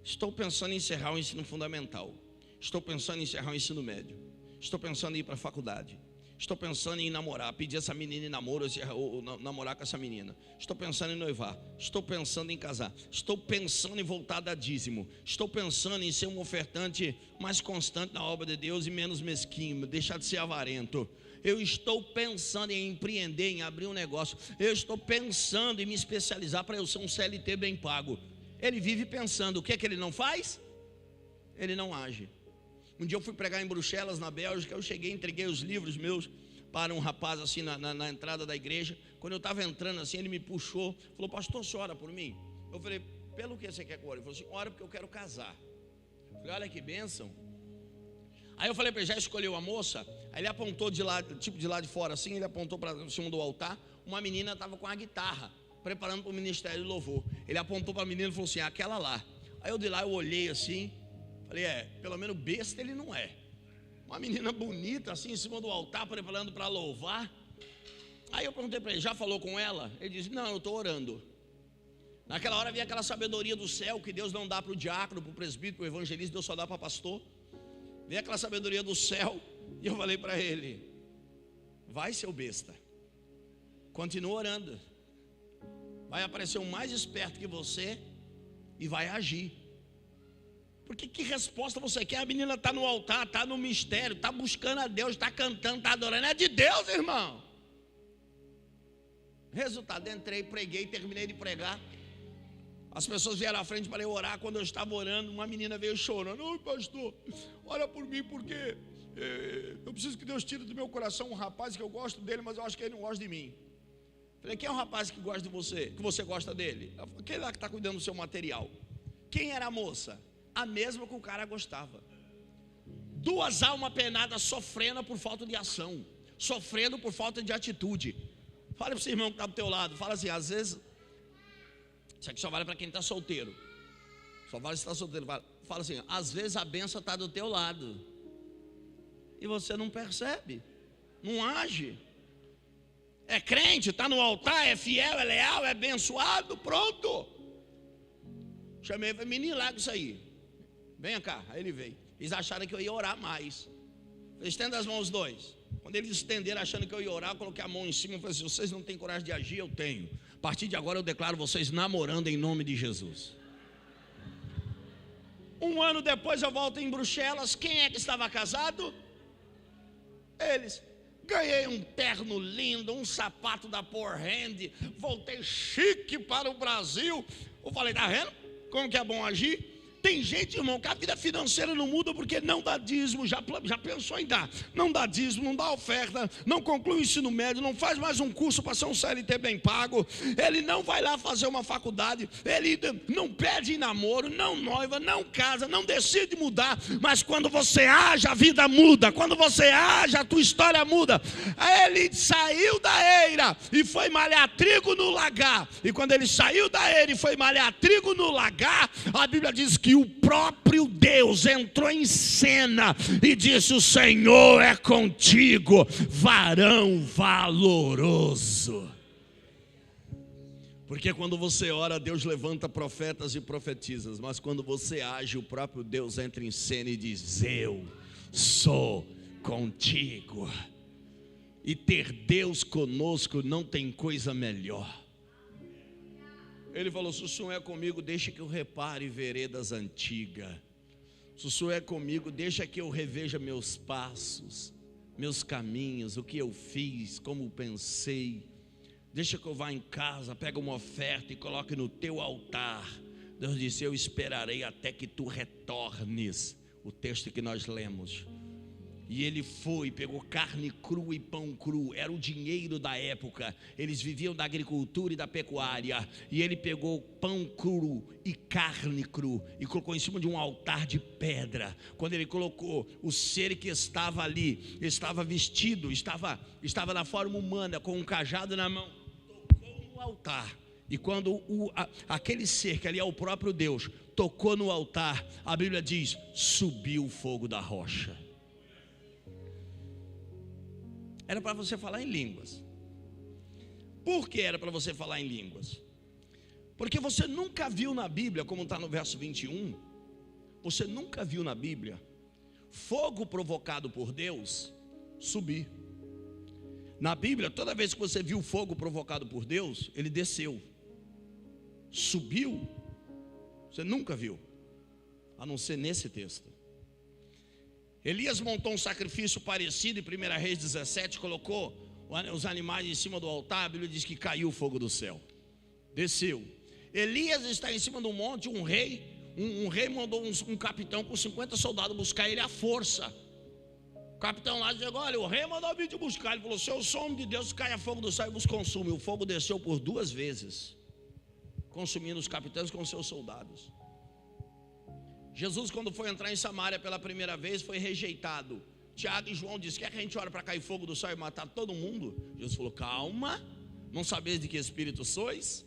estou pensando em encerrar o ensino fundamental, estou pensando em encerrar o ensino médio, estou pensando em ir para a faculdade, estou pensando em namorar, pedir essa menina em namoro, ou namorar com essa menina, estou pensando em noivar, estou pensando em casar, estou pensando em voltar a dar dízimo, estou pensando em ser um ofertante mais constante na obra de Deus e menos mesquinho, deixar de ser avarento. Eu estou pensando em empreender, em abrir um negócio. Eu estou pensando em me especializar para eu ser um CLT bem pago. Ele vive pensando. O que é que ele não faz? Ele não age. Um dia eu fui pregar em Bruxelas, na Bélgica. Eu cheguei, entreguei os livros meus para um rapaz assim na entrada da igreja. Quando eu estava entrando assim, ele me puxou, falou: pastor, você ora por mim? Eu falei: pelo que você quer que eu ore? Ele falou assim: ora porque eu quero casar. Eu falei: olha que bênção. Aí eu falei para ele: já escolheu a moça? Aí ele apontou de lá de fora assim, ele apontou para cima do altar. Uma menina estava com a guitarra, preparando para o ministério de louvor. Ele apontou para a menina e falou assim: aquela lá. Aí eu de lá, eu olhei assim, falei: pelo menos besta ele não é. Uma menina bonita assim, em cima do altar, preparando para louvar. Aí eu perguntei para ele: já falou com ela? Ele disse: não, eu estou orando. Naquela hora vinha aquela sabedoria do céu, que Deus não dá para o diácono, para o presbítero, para o evangelista, Deus só dá para pastor. Veio aquela sabedoria do céu, e eu falei para ele: vai, seu besta, continua orando. Vai aparecer um mais esperto que você e vai agir. Porque que resposta você quer? A menina está no altar, está no mistério, está buscando a Deus, está cantando, está adorando. É de Deus, irmão. Resultado: entrei, preguei, terminei de pregar. As pessoas vieram à frente para eu orar. Quando eu estava orando, uma menina veio chorando: oi, pastor, olha por mim, porque eu preciso que Deus tire do meu coração um rapaz que eu gosto dele, mas eu acho que ele não gosta de mim. Falei: quem é o rapaz que gosta de você, que você gosta dele? Aquele lá que está cuidando do seu material. Quem era a moça? A mesma que o cara gostava. 2 almas penadas sofrendo por falta de ação, sofrendo por falta de atitude. Fala para o seu irmão que está do teu lado. Fala assim: às vezes, isso aqui só vale para quem está solteiro. Só vale se está solteiro. Fala assim: às vezes a bênção está do teu lado e você não percebe, não age. É crente, está no altar, é fiel, é leal, é abençoado, pronto. Chamei, falei: menino, larga isso aí, venha cá. Aí ele veio. Eles acharam que eu ia orar mais. Falei: estenda as mãos os dois. Quando eles estenderam achando que eu ia orar, eu coloquei a mão em cima e falei assim: vocês não têm coragem de agir? Eu tenho. A partir de agora eu declaro vocês namorando em nome de Jesus. Um ano depois eu volto em Bruxelas. Quem é que estava casado? Eles. Ganhei um terno lindo, um sapato da Poor Hand, voltei chique para o Brasil. Eu falei, tá vendo como que é bom agir? Tem gente, irmão, que a vida financeira não muda porque não dá dízimo, já pensou em dar, não dá dízimo, não dá oferta, não conclui o ensino médio, não faz mais um curso para ser um CLT bem pago, ele não vai lá fazer uma faculdade, ele não pede namoro, não noiva, não casa, não decide mudar, mas quando você age, a vida muda, quando você age, a tua história muda. Ele saiu da eira e foi malhar trigo no lagar, e quando ele saiu da eira e foi malhar trigo no lagar, a Bíblia diz que o próprio Deus entrou em cena e disse: o Senhor é contigo, varão valoroso. Porque quando você ora, Deus levanta profetas e profetizas, mas quando você age, o próprio Deus entra em cena e diz: eu sou contigo. E ter Deus conosco não tem coisa melhor. Ele falou: se o Senhor é comigo, deixa que eu repare veredas antigas. Se o Senhor é comigo, deixa que eu reveja meus passos, meus caminhos, o que eu fiz, como pensei. Deixa que eu vá em casa, pega uma oferta e coloque no teu altar. Deus disse: eu esperarei até que tu retornes. O texto que nós lemos. E ele foi, pegou carne crua e pão cru, era o dinheiro da época, eles viviam da agricultura e da pecuária, e ele pegou pão cru e carne cru, e colocou em cima de um altar de pedra. Quando ele colocou, o ser que estava ali, estava vestido, estava na forma humana, com um cajado na mão, tocou no altar, e quando aquele ser que ali é o próprio Deus, tocou no altar, a Bíblia diz, subiu o fogo da rocha. Era para você falar em línguas. Por que era para você falar em línguas? Porque você nunca viu na Bíblia, como está no verso 21, você nunca viu na Bíblia fogo provocado por Deus subir. Na Bíblia, toda vez que você viu fogo provocado por Deus, ele desceu. Subiu, você nunca viu, a não ser nesse texto. Elias montou um sacrifício parecido em 1 Reis 17, colocou os animais em cima do altar. A Bíblia diz que caiu o fogo do céu, desceu. Elias está em cima do monte, um rei mandou um capitão com 50 soldados buscar ele à força. O capitão lá disse: olha, o rei mandou vir te buscar. Ele falou: se eu sou homem de Deus, caia fogo do céu e vos consume. O fogo desceu por 2 vezes, consumindo os capitães com seus soldados. Jesus, quando foi entrar em Samaria pela primeira vez, foi rejeitado. Tiago e João disse: quer que a gente ore para cair fogo do céu e matar todo mundo? Jesus falou: calma, não sabeis de que espírito sois?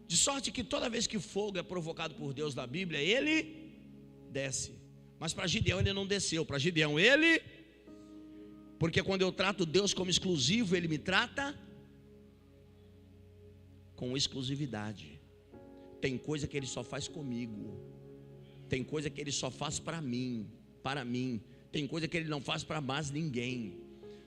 De sorte que toda vez que fogo é provocado por Deus na Bíblia, ele desce. Mas para Gideão ele não desceu. Para Gideão ele... Porque quando eu trato Deus como exclusivo, ele me trata com exclusividade. Tem coisa que ele só faz comigo. Tem coisa que ele só faz para mim. Tem coisa que ele não faz para mais ninguém.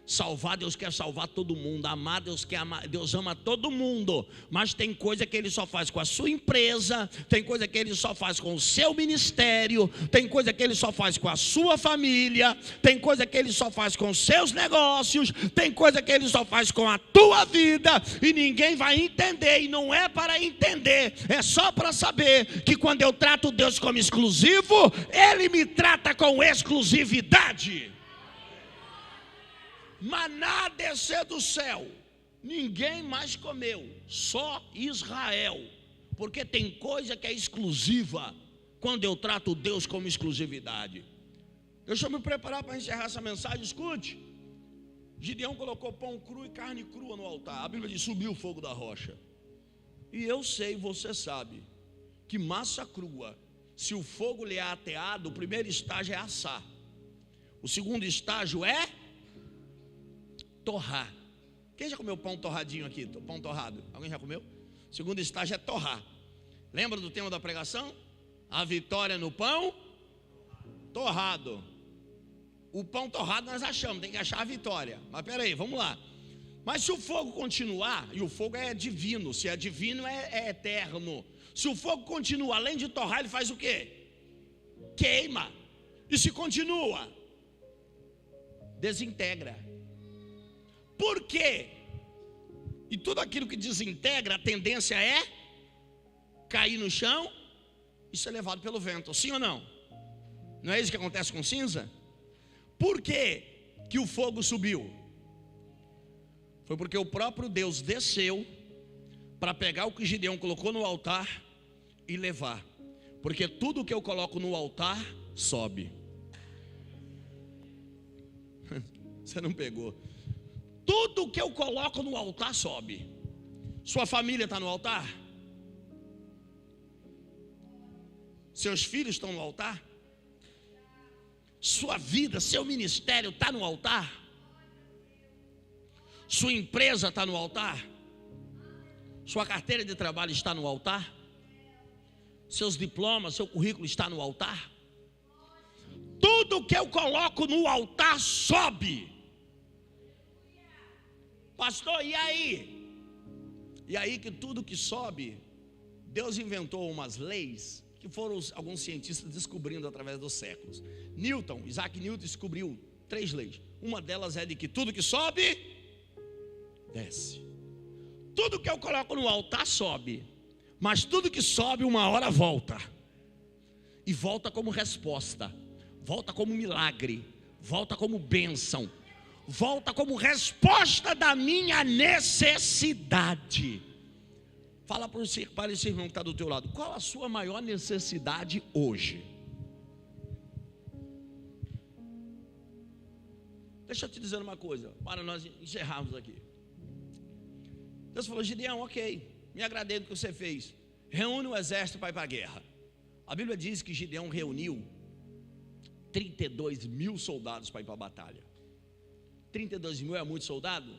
Salvar, Deus quer salvar todo mundo. Amar, Deus ama todo mundo. Mas tem coisa que ele só faz com a sua empresa. Tem coisa que ele só faz com o seu ministério. Tem coisa que ele só faz com a sua família. Tem coisa que ele só faz com os seus negócios. Tem coisa que ele só faz com a tua vida. E ninguém vai entender. E não é para entender, é só para saber que quando eu trato Deus como exclusivo, ele me trata com exclusividade. Maná descer do céu, ninguém mais comeu, só Israel. Porque tem coisa que é exclusiva quando eu trato Deus como exclusividade. Deixa eu me preparar para encerrar essa mensagem. Escute. Gideão colocou pão cru e carne crua no altar. A Bíblia diz: subiu o fogo da rocha. E eu sei, você sabe, que massa crua, se o fogo lhe é ateado, o primeiro estágio é assar. O segundo estágio é torrar. Quem já comeu pão torradinho aqui? Pão torrado, alguém já comeu? O segundo estágio é torrar. Lembra do tema da pregação? A vitória no pão torrado. O pão torrado nós achamos, tem que achar a vitória. Mas peraí, vamos lá. Mas se o fogo continuar, e o fogo é divino, se é divino é eterno. Se o fogo continua, além de torrar, ele faz o quê? Queima. E se continua, desintegra. Por quê? E tudo aquilo que desintegra, a tendência é cair no chão e ser levado pelo vento, sim ou não? Não é isso que acontece com cinza? Por que que o fogo subiu? Foi porque o próprio Deus desceu para pegar o que Gideão colocou no altar e levar. Porque tudo que eu coloco no altar sobe. Você não pegou. Tudo que eu coloco no altar sobe. Sua família está no altar? Seus filhos estão no altar? Sua vida, seu ministério está no altar? Sua empresa está no altar? Sua carteira de trabalho está no altar? Seus diplomas, seu currículo está no altar? Tudo que eu coloco no altar sobe. Pastor, e aí? E aí que tudo que sobe, Deus inventou umas leis que foram alguns cientistas descobrindo através dos séculos. Isaac Newton descobriu 3 leis. Uma delas é de que tudo que sobe, desce. Tudo que eu coloco no altar sobe, mas tudo que sobe uma hora volta. E volta como resposta, volta como milagre, volta como bênção, volta como resposta da minha necessidade. Fala para esse irmão que está do teu lado, qual a sua maior necessidade hoje? Deixa eu te dizer uma coisa, para nós encerrarmos aqui. Deus falou: Gideão, ok, me agradei do que você fez. Reúne o exército para ir para a guerra. A Bíblia diz que Gideão reuniu 32 mil soldados para ir para a batalha. 32 mil é muito soldado?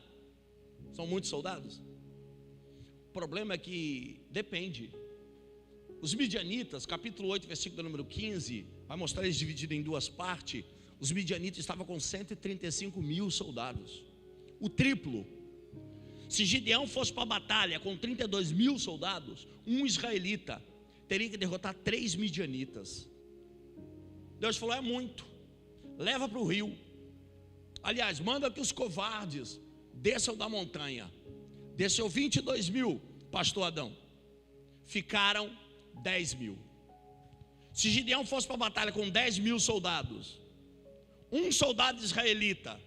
São muitos soldados? O problema é que depende. Os midianitas, capítulo 8, versículo número 15, vai mostrar eles divididos em 2 partes. Os midianitas estavam com 135 mil soldados, o triplo. Se Gideão fosse para a batalha com 32 mil soldados, um israelita teria que derrotar 3 midianitas. Deus falou: é muito, leva para o rio. Aliás, manda que os covardes desçam da montanha. Desceu 22 mil, pastor Adão. Ficaram 10 mil. Se Gideão fosse para a batalha com 10 mil soldados, um soldado israelita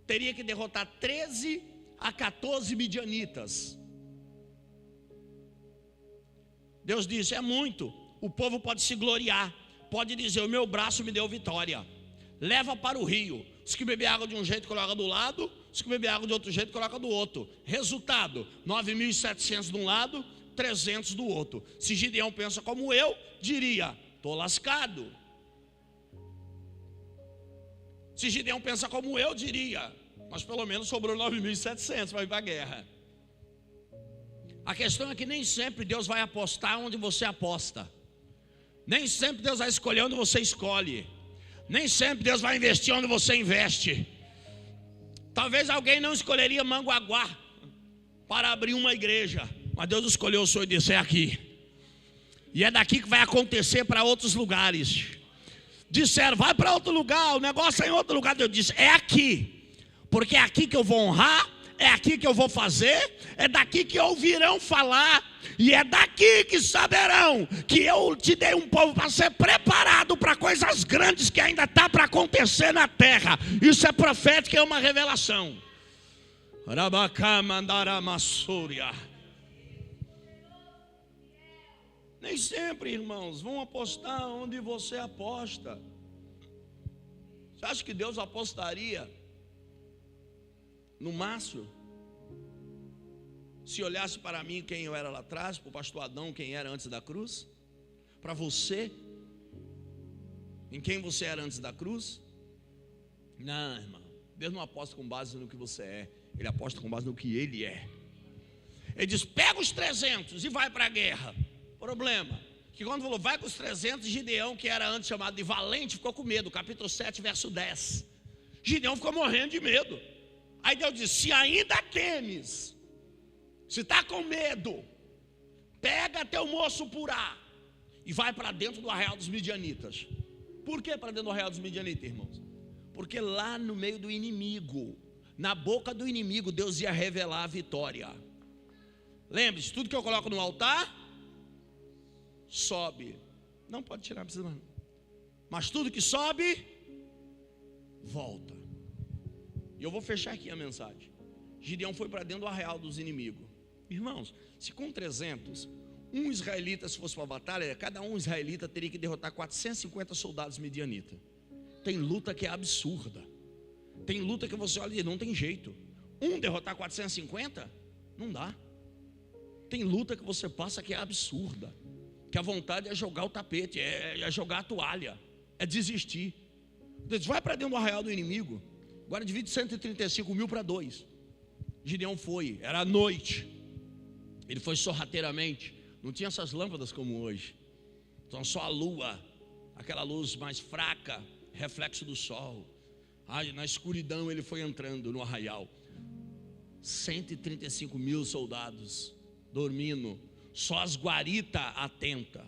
teria que derrotar 13 a 14 midianitas. Deus disse: é muito. O povo pode se gloriar, pode dizer: o meu braço me deu vitória. Leva para o rio. Os que beber água de um jeito, coloca do lado. Os que beber água de outro jeito, coloca do outro. Resultado: 9.700 de um lado, 300 do outro. Se Gideão pensa como eu, diria: estou lascado. Se Gideão pensa como eu, diria: mas pelo menos sobrou 9.700 para ir para a guerra. A questão é que nem sempre Deus vai apostar onde você aposta. Nem sempre Deus vai escolher onde você escolhe. Nem sempre Deus vai investir onde você investe. Talvez alguém não escolheria Manguaguá para abrir uma igreja, mas Deus escolheu o senhor e disse: é aqui. E é daqui que vai acontecer para outros lugares. Disseram: vai para outro lugar, o negócio é em outro lugar. Deus disse: é aqui, porque é aqui que eu vou honrar, é aqui que eu vou fazer, é daqui que ouvirão falar, e é daqui que saberão que eu te dei um povo para ser preparado para coisas grandes que ainda está para acontecer na terra. Isso é profético, é uma revelação. Nem sempre, irmãos, vão apostar onde você aposta. Você acha que Deus apostaria no Márcio se olhasse para mim quem eu era lá atrás, para o pastor Adão quem era antes da cruz, para você em quem você era antes da cruz? Não, irmão, Deus não aposta com base no que você é, Ele aposta com base no que Ele é. Ele diz: pega os 300 e vai para a guerra. Problema, que quando falou vai com os 300, Gideão, que era antes chamado de valente, ficou com medo. Capítulo 7, verso 10. Gideão ficou morrendo de medo. Aí Deus disse: se ainda temes, se está com medo, pega teu moço Purá e vai para dentro do arraial dos midianitas. Por que para dentro do arraial dos midianitas, irmãos? Porque lá no meio do inimigo, na boca do inimigo, Deus ia revelar a vitória. Lembre-se, tudo que eu coloco no altar sobe. Não pode tirar, precisa não. Mas tudo que sobe volta. E eu vou fechar aqui a mensagem. Gideão foi para dentro do arraial dos inimigos. Irmãos, se com 300 um israelita se fosse para a batalha, cada um israelita teria que derrotar 450 soldados midianitas. Tem luta que é absurda. Tem luta que você olha e não tem jeito. Derrotar 450? Não dá. Tem luta que você passa que é absurda, que a vontade é jogar o tapete, é jogar a toalha, é desistir. Deus vai para dentro do arraial do inimigo. Agora divide 135 mil para 2. Gideão foi, era noite. Ele foi sorrateiramente. Não tinha essas lâmpadas como hoje. Então só a lua, aquela luz mais fraca, reflexo do sol. Na escuridão ele foi entrando no arraial. 135 mil soldados dormindo, só as guaritas atentas,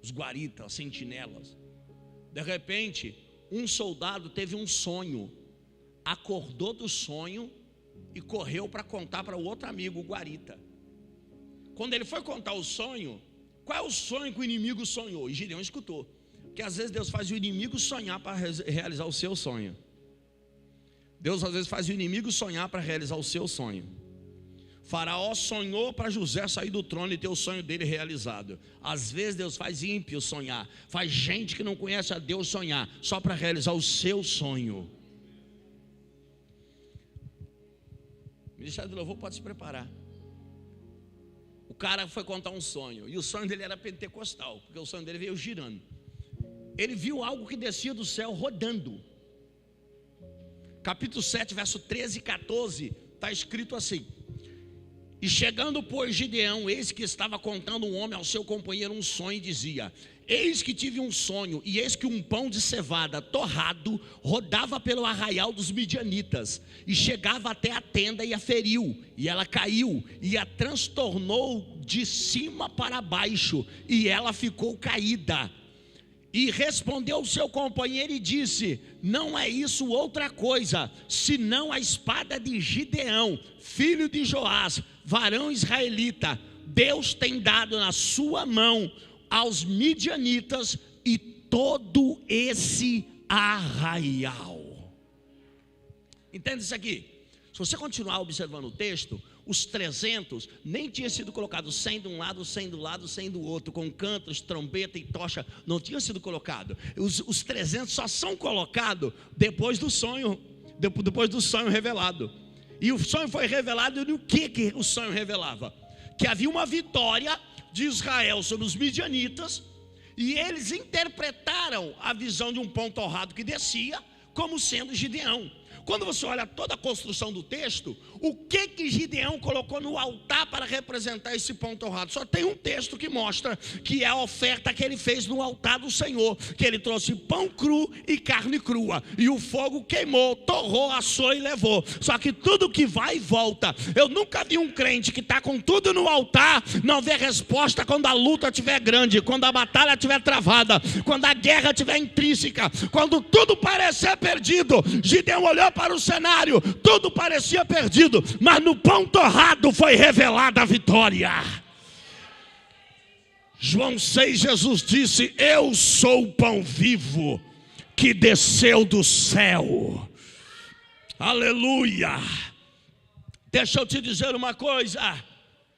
os guaritas, as sentinelas. De repente, um soldado teve um sonho, acordou do sonho e correu para contar para o outro amigo, o guarita. Quando ele foi contar o sonho, qual é o sonho que o inimigo sonhou? E Gideão escutou, porque às vezes Deus faz o inimigo sonhar para realizar o seu sonho. Deus às vezes faz o inimigo sonhar para realizar o seu sonho. Faraó sonhou para José sair do trono e ter o sonho dele realizado. Às vezes Deus faz ímpio sonhar, faz gente que não conhece a Deus sonhar, só para realizar o seu sonho. O Ministério do Louvor pode se preparar. O cara foi contar um sonho, e o sonho dele era pentecostal, porque o sonho dele veio girando. Ele viu algo que descia do céu rodando. Capítulo 7, verso 13 e 14, está escrito assim: e chegando, pois, Gideão, eis que estava contando um homem ao seu companheiro um sonho, e dizia: eis que tive um sonho, e eis que um pão de cevada torrado rodava pelo arraial dos midianitas, e chegava até a tenda e a feriu, e ela caiu, e a transtornou de cima para baixo, e ela ficou caída. E respondeu o seu companheiro e disse: não é isso outra coisa, senão a espada de Gideão, filho de Joás, varão israelita. Deus tem dado na sua mão aos midianitas e todo esse arraial. Entende isso aqui? Se você continuar observando o texto, os 300 nem tinha sido colocado 100 de um lado, 100 do lado, 100 do outro, com cantos, trombeta e tocha, não tinha sido colocado. Os 300 só são colocados depois do sonho revelado. E o sonho foi revelado, e o que o sonho revelava? Que havia uma vitória de Israel sobre os midianitas, e eles interpretaram a visão de um pão torrado que descia como sendo Gideão. Quando você olha toda a construção do texto, o que Gideão colocou no altar para representar esse pão torrado? Só tem um texto que mostra que é a oferta que ele fez no altar do Senhor, que ele trouxe pão cru e carne crua, e o fogo queimou, torrou, assou e levou. Só que tudo que vai e volta, eu nunca vi um crente que está com tudo no altar, não vê resposta quando a luta estiver grande, quando a batalha estiver travada, quando a guerra estiver intrínseca, quando tudo parecer perdido. Gideão olhou para o cenário, tudo parecia perdido, mas no pão torrado foi revelada a vitória. João 6, Jesus disse: eu sou o pão vivo que desceu do céu. Aleluia. Deixa eu te dizer uma coisa: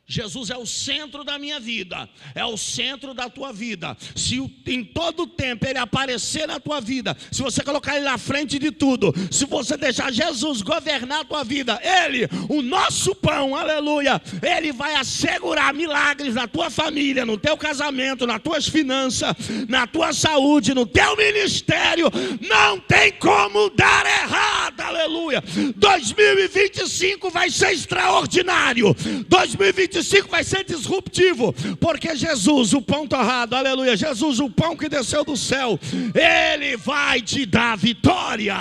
Jesus é o centro da minha vida, é o centro da tua vida. Se em todo tempo Ele aparecer na tua vida, se você colocar Ele na frente de tudo, se você deixar Jesus governar a tua vida, Ele, o nosso pão, aleluia, Ele vai assegurar milagres na tua família, no teu casamento, nas tuas finanças, na tua saúde, no teu ministério. Não tem como dar errado, aleluia. 2025 vai ser extraordinário, 2025 vai ser disruptivo, porque Jesus, o pão torrado, aleluia, Jesus, o pão que desceu do céu, Ele vai te dar vitória.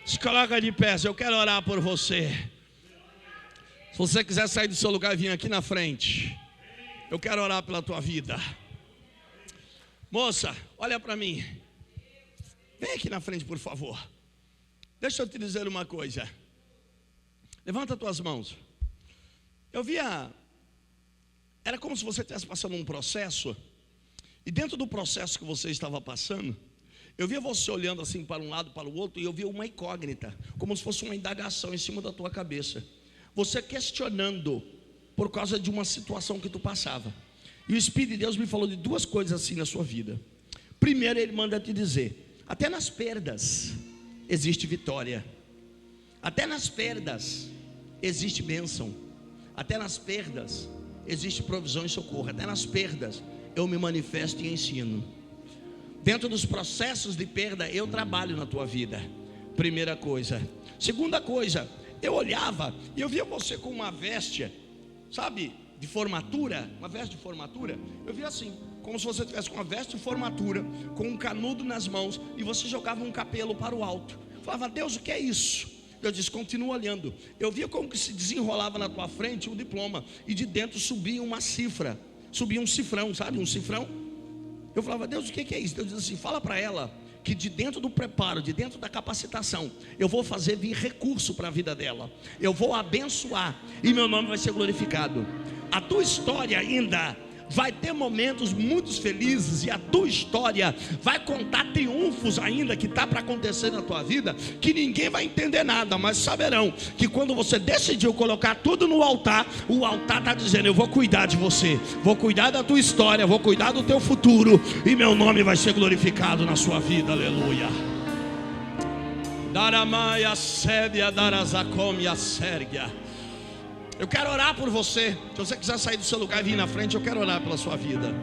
Se coloca de pé, eu quero orar por você. Se você quiser sair do seu lugar e vir aqui na frente, eu quero orar pela tua vida. Moça, olha para mim. Vem aqui na frente, por favor. Deixa eu te dizer uma coisa. Levanta as tuas mãos. Eu via, era como se você estivesse passando um processo, e dentro do processo que você estava passando, eu via você olhando assim para um lado, para o outro, e eu via uma incógnita, como se fosse uma indagação em cima da tua cabeça. Você questionando por causa de uma situação que tu passava. E o Espírito de Deus me falou de duas coisas assim na sua vida. Primeiro, ele manda te dizer: até nas perdas existe vitória. Até nas perdas existe bênção. Até nas perdas existe provisão e socorro. Até nas perdas eu me manifesto e ensino. Dentro dos processos de perda eu trabalho na tua vida. Primeira coisa. Segunda coisa, eu olhava e eu via você com uma veste, sabe, de formatura, uma veste de formatura. Eu via assim, como se você tivesse com uma veste de formatura, com um canudo nas mãos, e você jogava um capelo para o alto. Eu falava: Deus, o que é isso? Eu disse: continua olhando. Eu via como que se desenrolava na tua frente o diploma, e de dentro subia uma cifra, subia um cifrão, sabe, um cifrão. Eu falava: Deus, o que é isso? Deus diz assim: fala para ela que de dentro do preparo, de dentro da capacitação, eu vou fazer vir recurso para a vida dela. Eu vou abençoar e meu nome vai ser glorificado. A tua história ainda vai ter momentos muito felizes, e a tua história vai contar triunfos ainda que está para acontecer na tua vida, que ninguém vai entender nada, mas saberão que quando você decidiu colocar tudo no altar, o altar está dizendo: eu vou cuidar de você, vou cuidar da tua história, vou cuidar do teu futuro, e meu nome vai ser glorificado na sua vida. Aleluia. Daramaya Sébia Darazacomia Sérgia. Eu quero orar por você. Se você quiser sair do seu lugar e vir na frente, eu quero orar pela sua vida.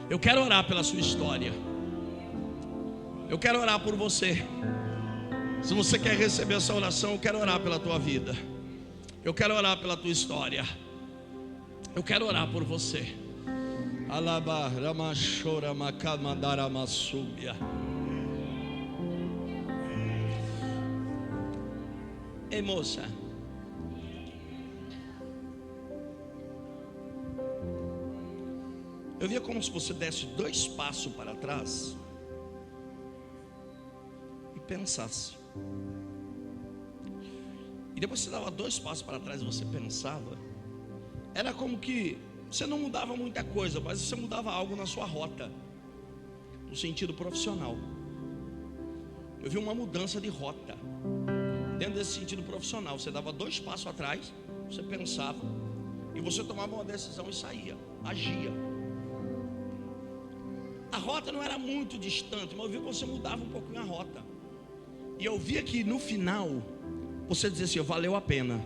Eu quero orar pela sua história. Eu quero orar por você. Se você quer receber essa oração, eu quero orar pela tua vida. Eu quero orar pela tua história. Eu quero orar por você. Alaba Ramachora Makamadara Masubia. Ei, moça. Eu via como se você desse 2 passos para trás e pensasse. E depois você dava 2 passos para trás e você pensava. Era como que você não mudava muita coisa, mas você mudava algo na sua rota, no sentido profissional. Eu vi uma mudança de rota dentro desse sentido profissional. Você dava 2 passos atrás, você pensava, e você tomava uma decisão e saía, agia. A rota não era muito distante, mas eu vi que você mudava um pouquinho a rota. E eu via que no final você dizia assim: valeu a pena.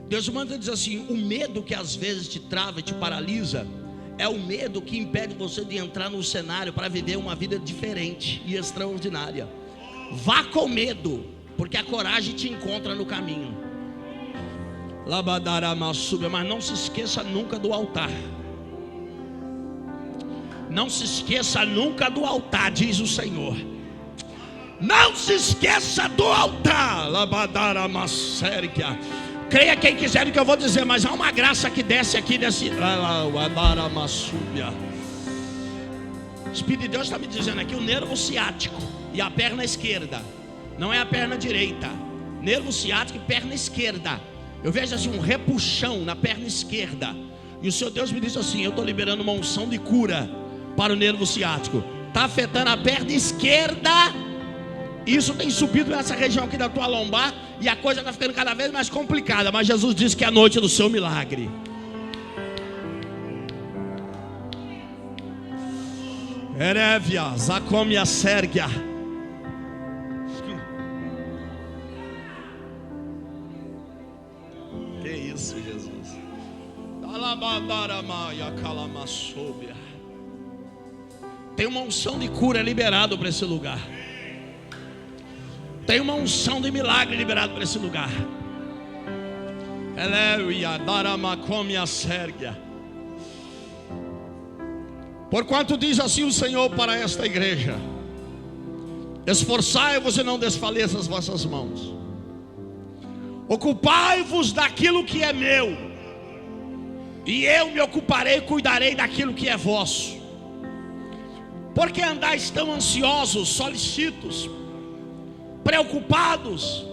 Deus manda dizer assim: o medo que às vezes te trava e te paralisa é o medo que impede você de entrar no cenário para viver uma vida diferente e extraordinária. Vá com medo, porque a coragem te encontra no caminho. Mas não se esqueça nunca do altar. Não se esqueça nunca do altar, diz o Senhor. Não se esqueça do altar. Creia quem quiser o que eu vou dizer, mas há uma graça que desce aqui desse. O Espírito de Deus está me dizendo aqui: o nervo ciático e a perna esquerda, não é a perna direita. Nervo ciático e perna esquerda. Eu vejo assim um repuxão na perna esquerda. E o Senhor Deus me disse assim: eu estou liberando uma unção de cura para o nervo ciático. Está afetando a perna esquerda. Isso tem subido nessa região aqui da tua lombar, e a coisa está ficando cada vez mais complicada. Mas Jesus disse que é a noite do seu milagre. Erévia, Zacomia Sérgia. Que isso, Jesus. Tem uma unção de cura liberado para esse lugar. Tem uma unção de milagre liberado para esse lugar. Porquanto diz assim o Senhor para esta igreja: Esforçai-vos e não desfaleçam as vossas mãos. Ocupai-vos daquilo que é meu, e eu me ocuparei e cuidarei daquilo que é vosso. Porque andais tão ansiosos, solícitos, preocupados?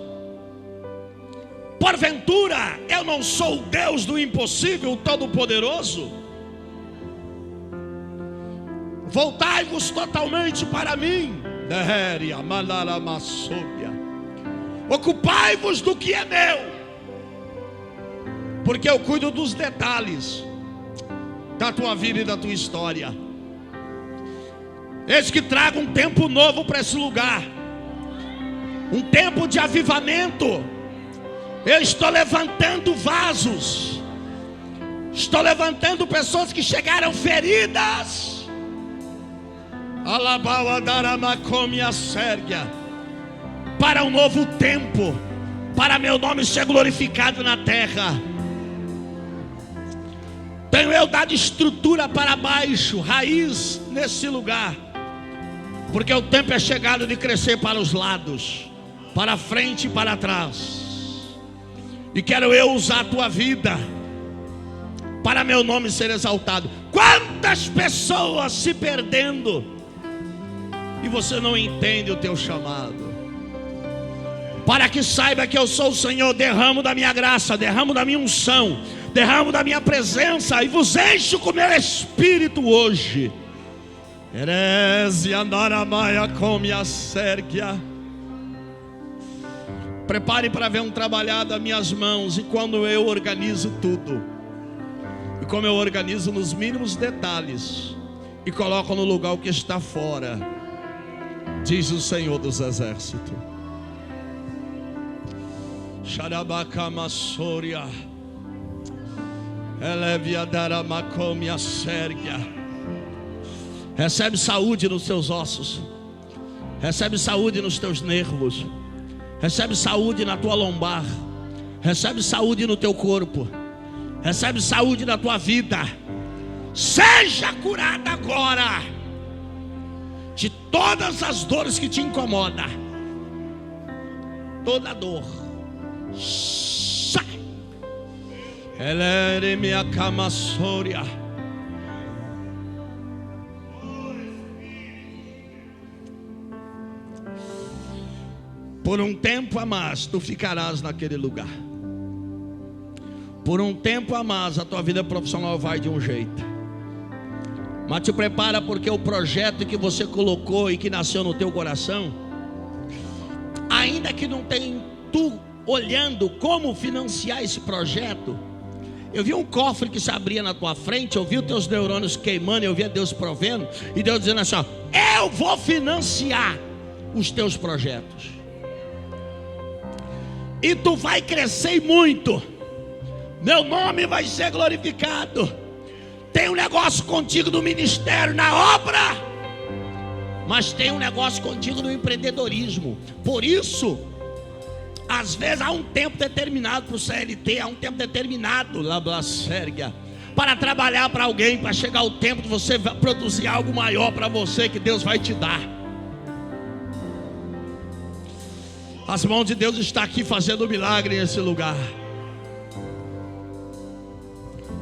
Porventura eu não sou o Deus do impossível, o Todo-Poderoso? Voltai-vos totalmente para mim. Ocupai-vos do que é meu, porque eu cuido dos detalhes da tua vida e da tua história. Eis que trago um tempo novo para esse lugar, um tempo de avivamento. Eu estou levantando vasos, estou levantando pessoas que chegaram feridas, para um novo tempo, para meu nome ser glorificado na terra. Tenho eu dado estrutura para baixo, raiz nesse lugar, porque o tempo é chegado de crescer para os lados, para frente e para trás. E quero eu usar a tua vida para meu nome ser exaltado. Quantas pessoas se perdendo, e você não entende o teu chamado. Para que saiba que eu sou o Senhor, derramo da minha graça, derramo da minha unção, derramo da minha presença, e vos encho com meu espírito hoje. Prepare para ver um trabalhar das minhas mãos. E quando eu organizo tudo, e como eu organizo nos mínimos detalhes, e coloco no lugar o que está fora, diz o Senhor dos Exércitos. Xarabacamassória, Eleviadaramacomiá Sérgia. Recebe saúde nos teus ossos, recebe saúde nos teus nervos, recebe saúde na tua lombar, recebe saúde no teu corpo, recebe saúde na tua vida. Seja curada agora de todas as dores que te incomodam. Toda dor sai. Minha camassória. Por um tempo a mais tu ficarás naquele lugar. Por um tempo a mais a tua vida profissional vai de um jeito, mas te prepara, porque o projeto que você colocou e que nasceu no teu coração, ainda que não tem tu olhando como financiar esse projeto, eu vi um cofre que se abria na tua frente, eu vi os teus neurônios queimando, eu via Deus provendo, e Deus dizendo assim, ó, eu vou financiar os teus projetos, e tu vai crescer muito, meu nome vai ser glorificado. Tem um negócio contigo do ministério, na obra, mas tem um negócio contigo no empreendedorismo. Por isso, às vezes há um tempo determinado para o CLT, há um tempo determinado para trabalhar para alguém, para chegar o tempo de você produzir algo maior para você, que Deus vai te dar. As mãos de Deus estão aqui fazendo milagre nesse lugar.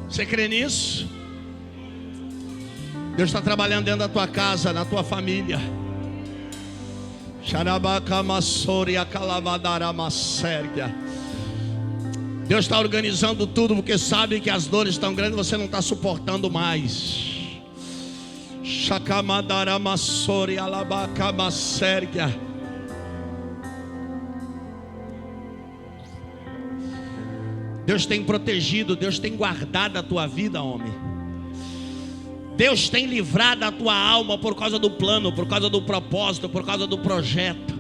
Você crê nisso? Deus está trabalhando dentro da tua casa, na tua família. Deus está organizando tudo, porque sabe que as dores estão grandes, você não está suportando mais. Deus tem protegido, Deus tem guardado a tua vida, homem. Deus tem livrado a tua alma por causa do plano, por causa do propósito, por causa do projeto.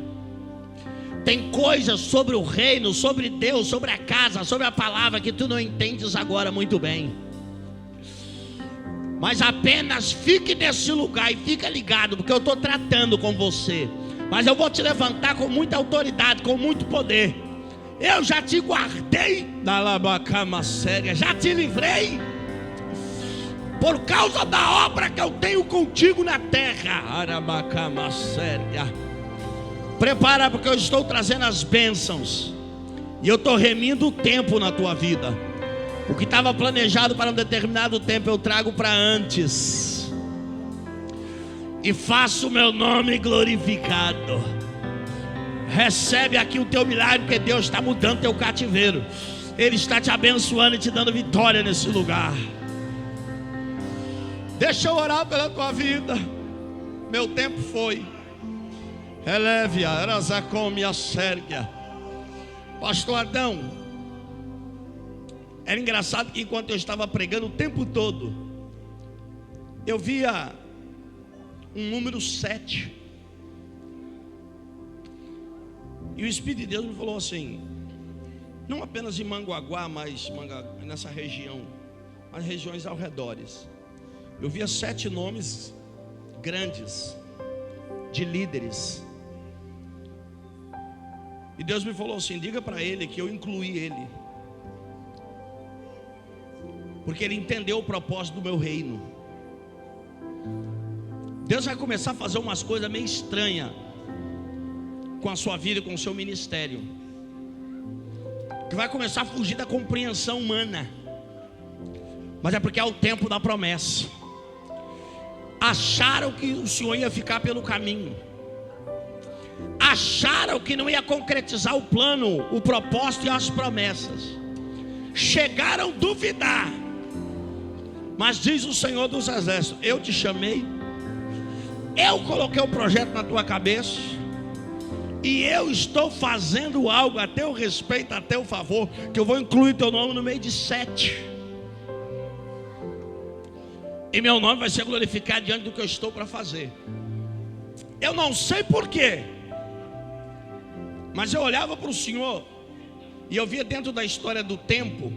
Tem coisas sobre o reino, sobre Deus, sobre a casa, sobre a palavra que tu não entendes agora muito bem. Mas apenas fique nesse lugar e fica ligado, porque eu estou tratando com você. Mas eu vou te levantar com muita autoridade, com muito poder. Eu já te guardei da labacama séria, já te livrei, por causa da obra que eu tenho contigo na terra. Arabacama séria. Prepara, porque eu estou trazendo as bênçãos. E eu estou remindo o tempo na tua vida. O que estava planejado para um determinado tempo, eu trago para antes. E faço o meu nome glorificado. Recebe aqui o teu milagre, porque Deus está mudando teu cativeiro. Ele está te abençoando e te dando vitória nesse lugar. Deixa eu orar pela tua vida. Meu tempo foi. Elevia, Erazacome, a Sérgia. Pastor Adão, era engraçado que enquanto eu estava pregando o tempo todo, eu via um número 7. E o Espírito de Deus me falou assim, não apenas em Manguaguá, mas nessa região, as regiões ao redores. Eu via 7 nomes grandes, de líderes. E Deus me falou assim, diga para ele que eu incluí ele, porque ele entendeu o propósito do meu reino. Deus vai começar a fazer umas coisas meio estranhas com a sua vida e com o seu ministério, que vai começar a fugir da compreensão humana. Mas é porque é o tempo da promessa. Acharam que o Senhor ia ficar pelo caminho, acharam que não ia concretizar o plano, o propósito e as promessas. Chegaram a duvidar. Mas diz o Senhor dos Exércitos, eu te chamei, eu coloquei o projeto na tua cabeça, e eu estou fazendo algo a teu respeito, a teu favor, que eu vou incluir teu nome no meio de 7. E meu nome vai ser glorificado diante do que eu estou para fazer. Eu não sei porquê, mas eu olhava para o Senhor, e eu via dentro da história do tempo,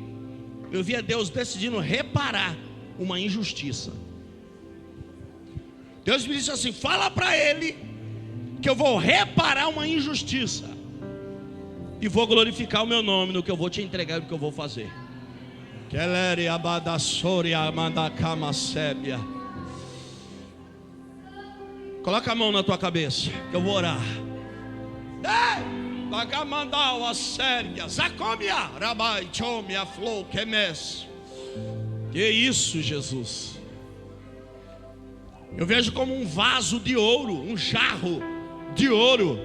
eu via Deus decidindo reparar uma injustiça. Deus me disse assim, fala para ele que eu vou reparar uma injustiça e vou glorificar o meu nome no que eu vou te entregar e no que eu vou fazer. Coloca a mão na tua cabeça, que eu vou orar. Que isso, Jesus? Eu vejo como um vaso de ouro, um jarro de ouro.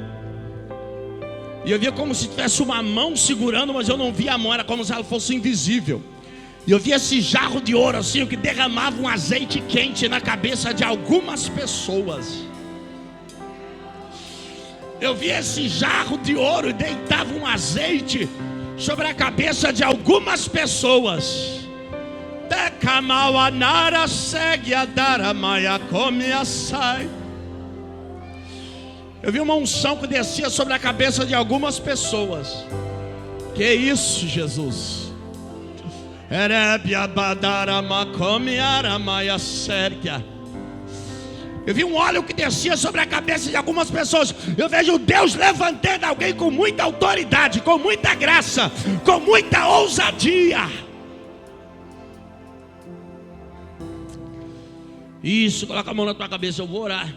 E eu via como se tivesse uma mão segurando, mas eu não via a mão, era como se ela fosse invisível. E eu via esse jarro de ouro assim, que derramava um azeite quente na cabeça de algumas pessoas. Eu via esse jarro de ouro e deitava um azeite sobre a cabeça de algumas pessoas. Eu vi uma unção que descia sobre a cabeça de algumas pessoas. Que isso, Jesus? Eu vi um óleo que descia sobre a cabeça de algumas pessoas. Eu vejo Deus levantando alguém com muita autoridade, com muita graça, com muita ousadia. Isso, coloca a mão na tua cabeça, eu vou orar.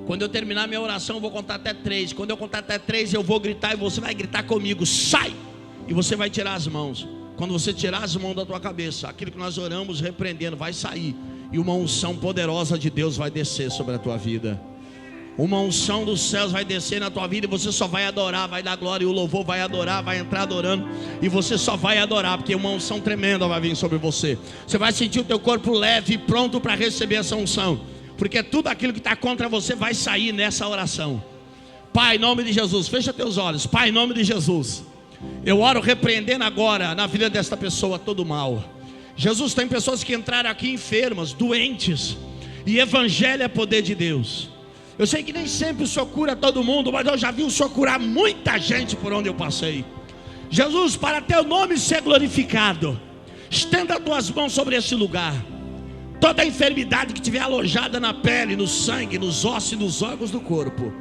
Quando eu terminar minha oração, eu vou contar até 3. Quando eu contar até 3, eu vou gritar e você vai gritar comigo, sai! E você vai tirar as mãos. Quando você tirar as mãos da tua cabeça, aquilo que nós oramos repreendendo vai sair. E uma unção poderosa de Deus vai descer sobre a tua vida. Uma unção dos céus vai descer na tua vida. E você só vai adorar, vai dar glória. E o louvor vai adorar, vai entrar adorando. E você só vai adorar, porque uma unção tremenda vai vir sobre você. Você vai sentir o teu corpo leve e pronto para receber essa unção. Porque tudo aquilo que está contra você vai sair nessa oração. Pai, em nome de Jesus, fecha teus olhos. Pai, em nome de Jesus, eu oro repreendendo agora na vida desta pessoa todo mal. Jesus, tem pessoas que entraram aqui enfermas, doentes, e evangelho é poder de Deus. Eu sei que nem sempre o Senhor cura todo mundo, mas eu já vi o Senhor curar muita gente por onde eu passei. Jesus, para teu nome ser glorificado, estenda as tuas mãos sobre esse lugar. Toda enfermidade que estiver alojada na pele, no sangue, nos ossos e nos órgãos do corpo,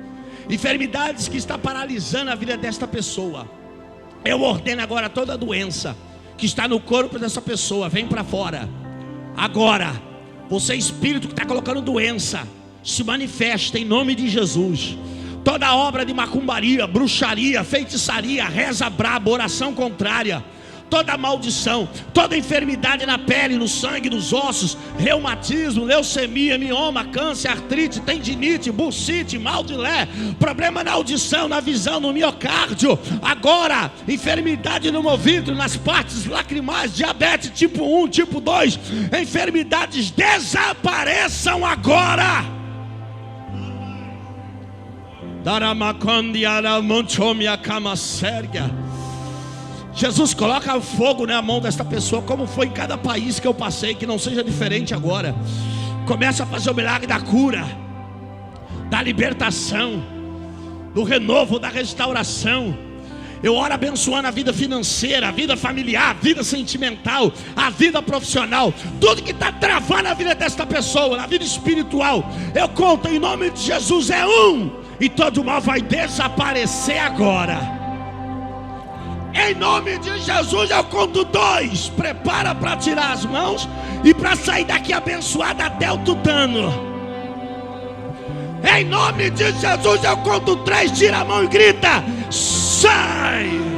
enfermidades que está paralisando a vida desta pessoa, eu ordeno agora toda doença que está no corpo dessa pessoa, vem para fora. Agora, você espírito que está colocando doença, se manifesta em nome de Jesus. toda obra de macumbaria, bruxaria, feitiçaria, reza braba, oração contrária, toda maldição, toda enfermidade na pele, no sangue, nos ossos, reumatismo, leucemia, mioma, câncer, artrite, tendinite, bursite, mal de Lé, problema na audição, na visão, no miocárdio, agora, enfermidade no ouvido, nas partes lacrimais, diabetes tipo 1, tipo 2, enfermidades desapareçam agora. Jesus, coloca o fogo na mão desta pessoa, como foi em cada país que eu passei, que não seja diferente agora. Começa a fazer o milagre da cura, da libertação, do renovo, da restauração. Eu oro abençoando a vida financeira, a vida familiar, a vida sentimental, a vida profissional, tudo que está travando a vida desta pessoa, na vida espiritual. Eu conto em nome de Jesus, é um, e todo mal vai desaparecer agora. Em nome de Jesus eu conto 2. Prepara para tirar as mãos e para sair daqui abençoado até o tutano. Em nome de Jesus eu conto 3. Tira a mão e grita: sai!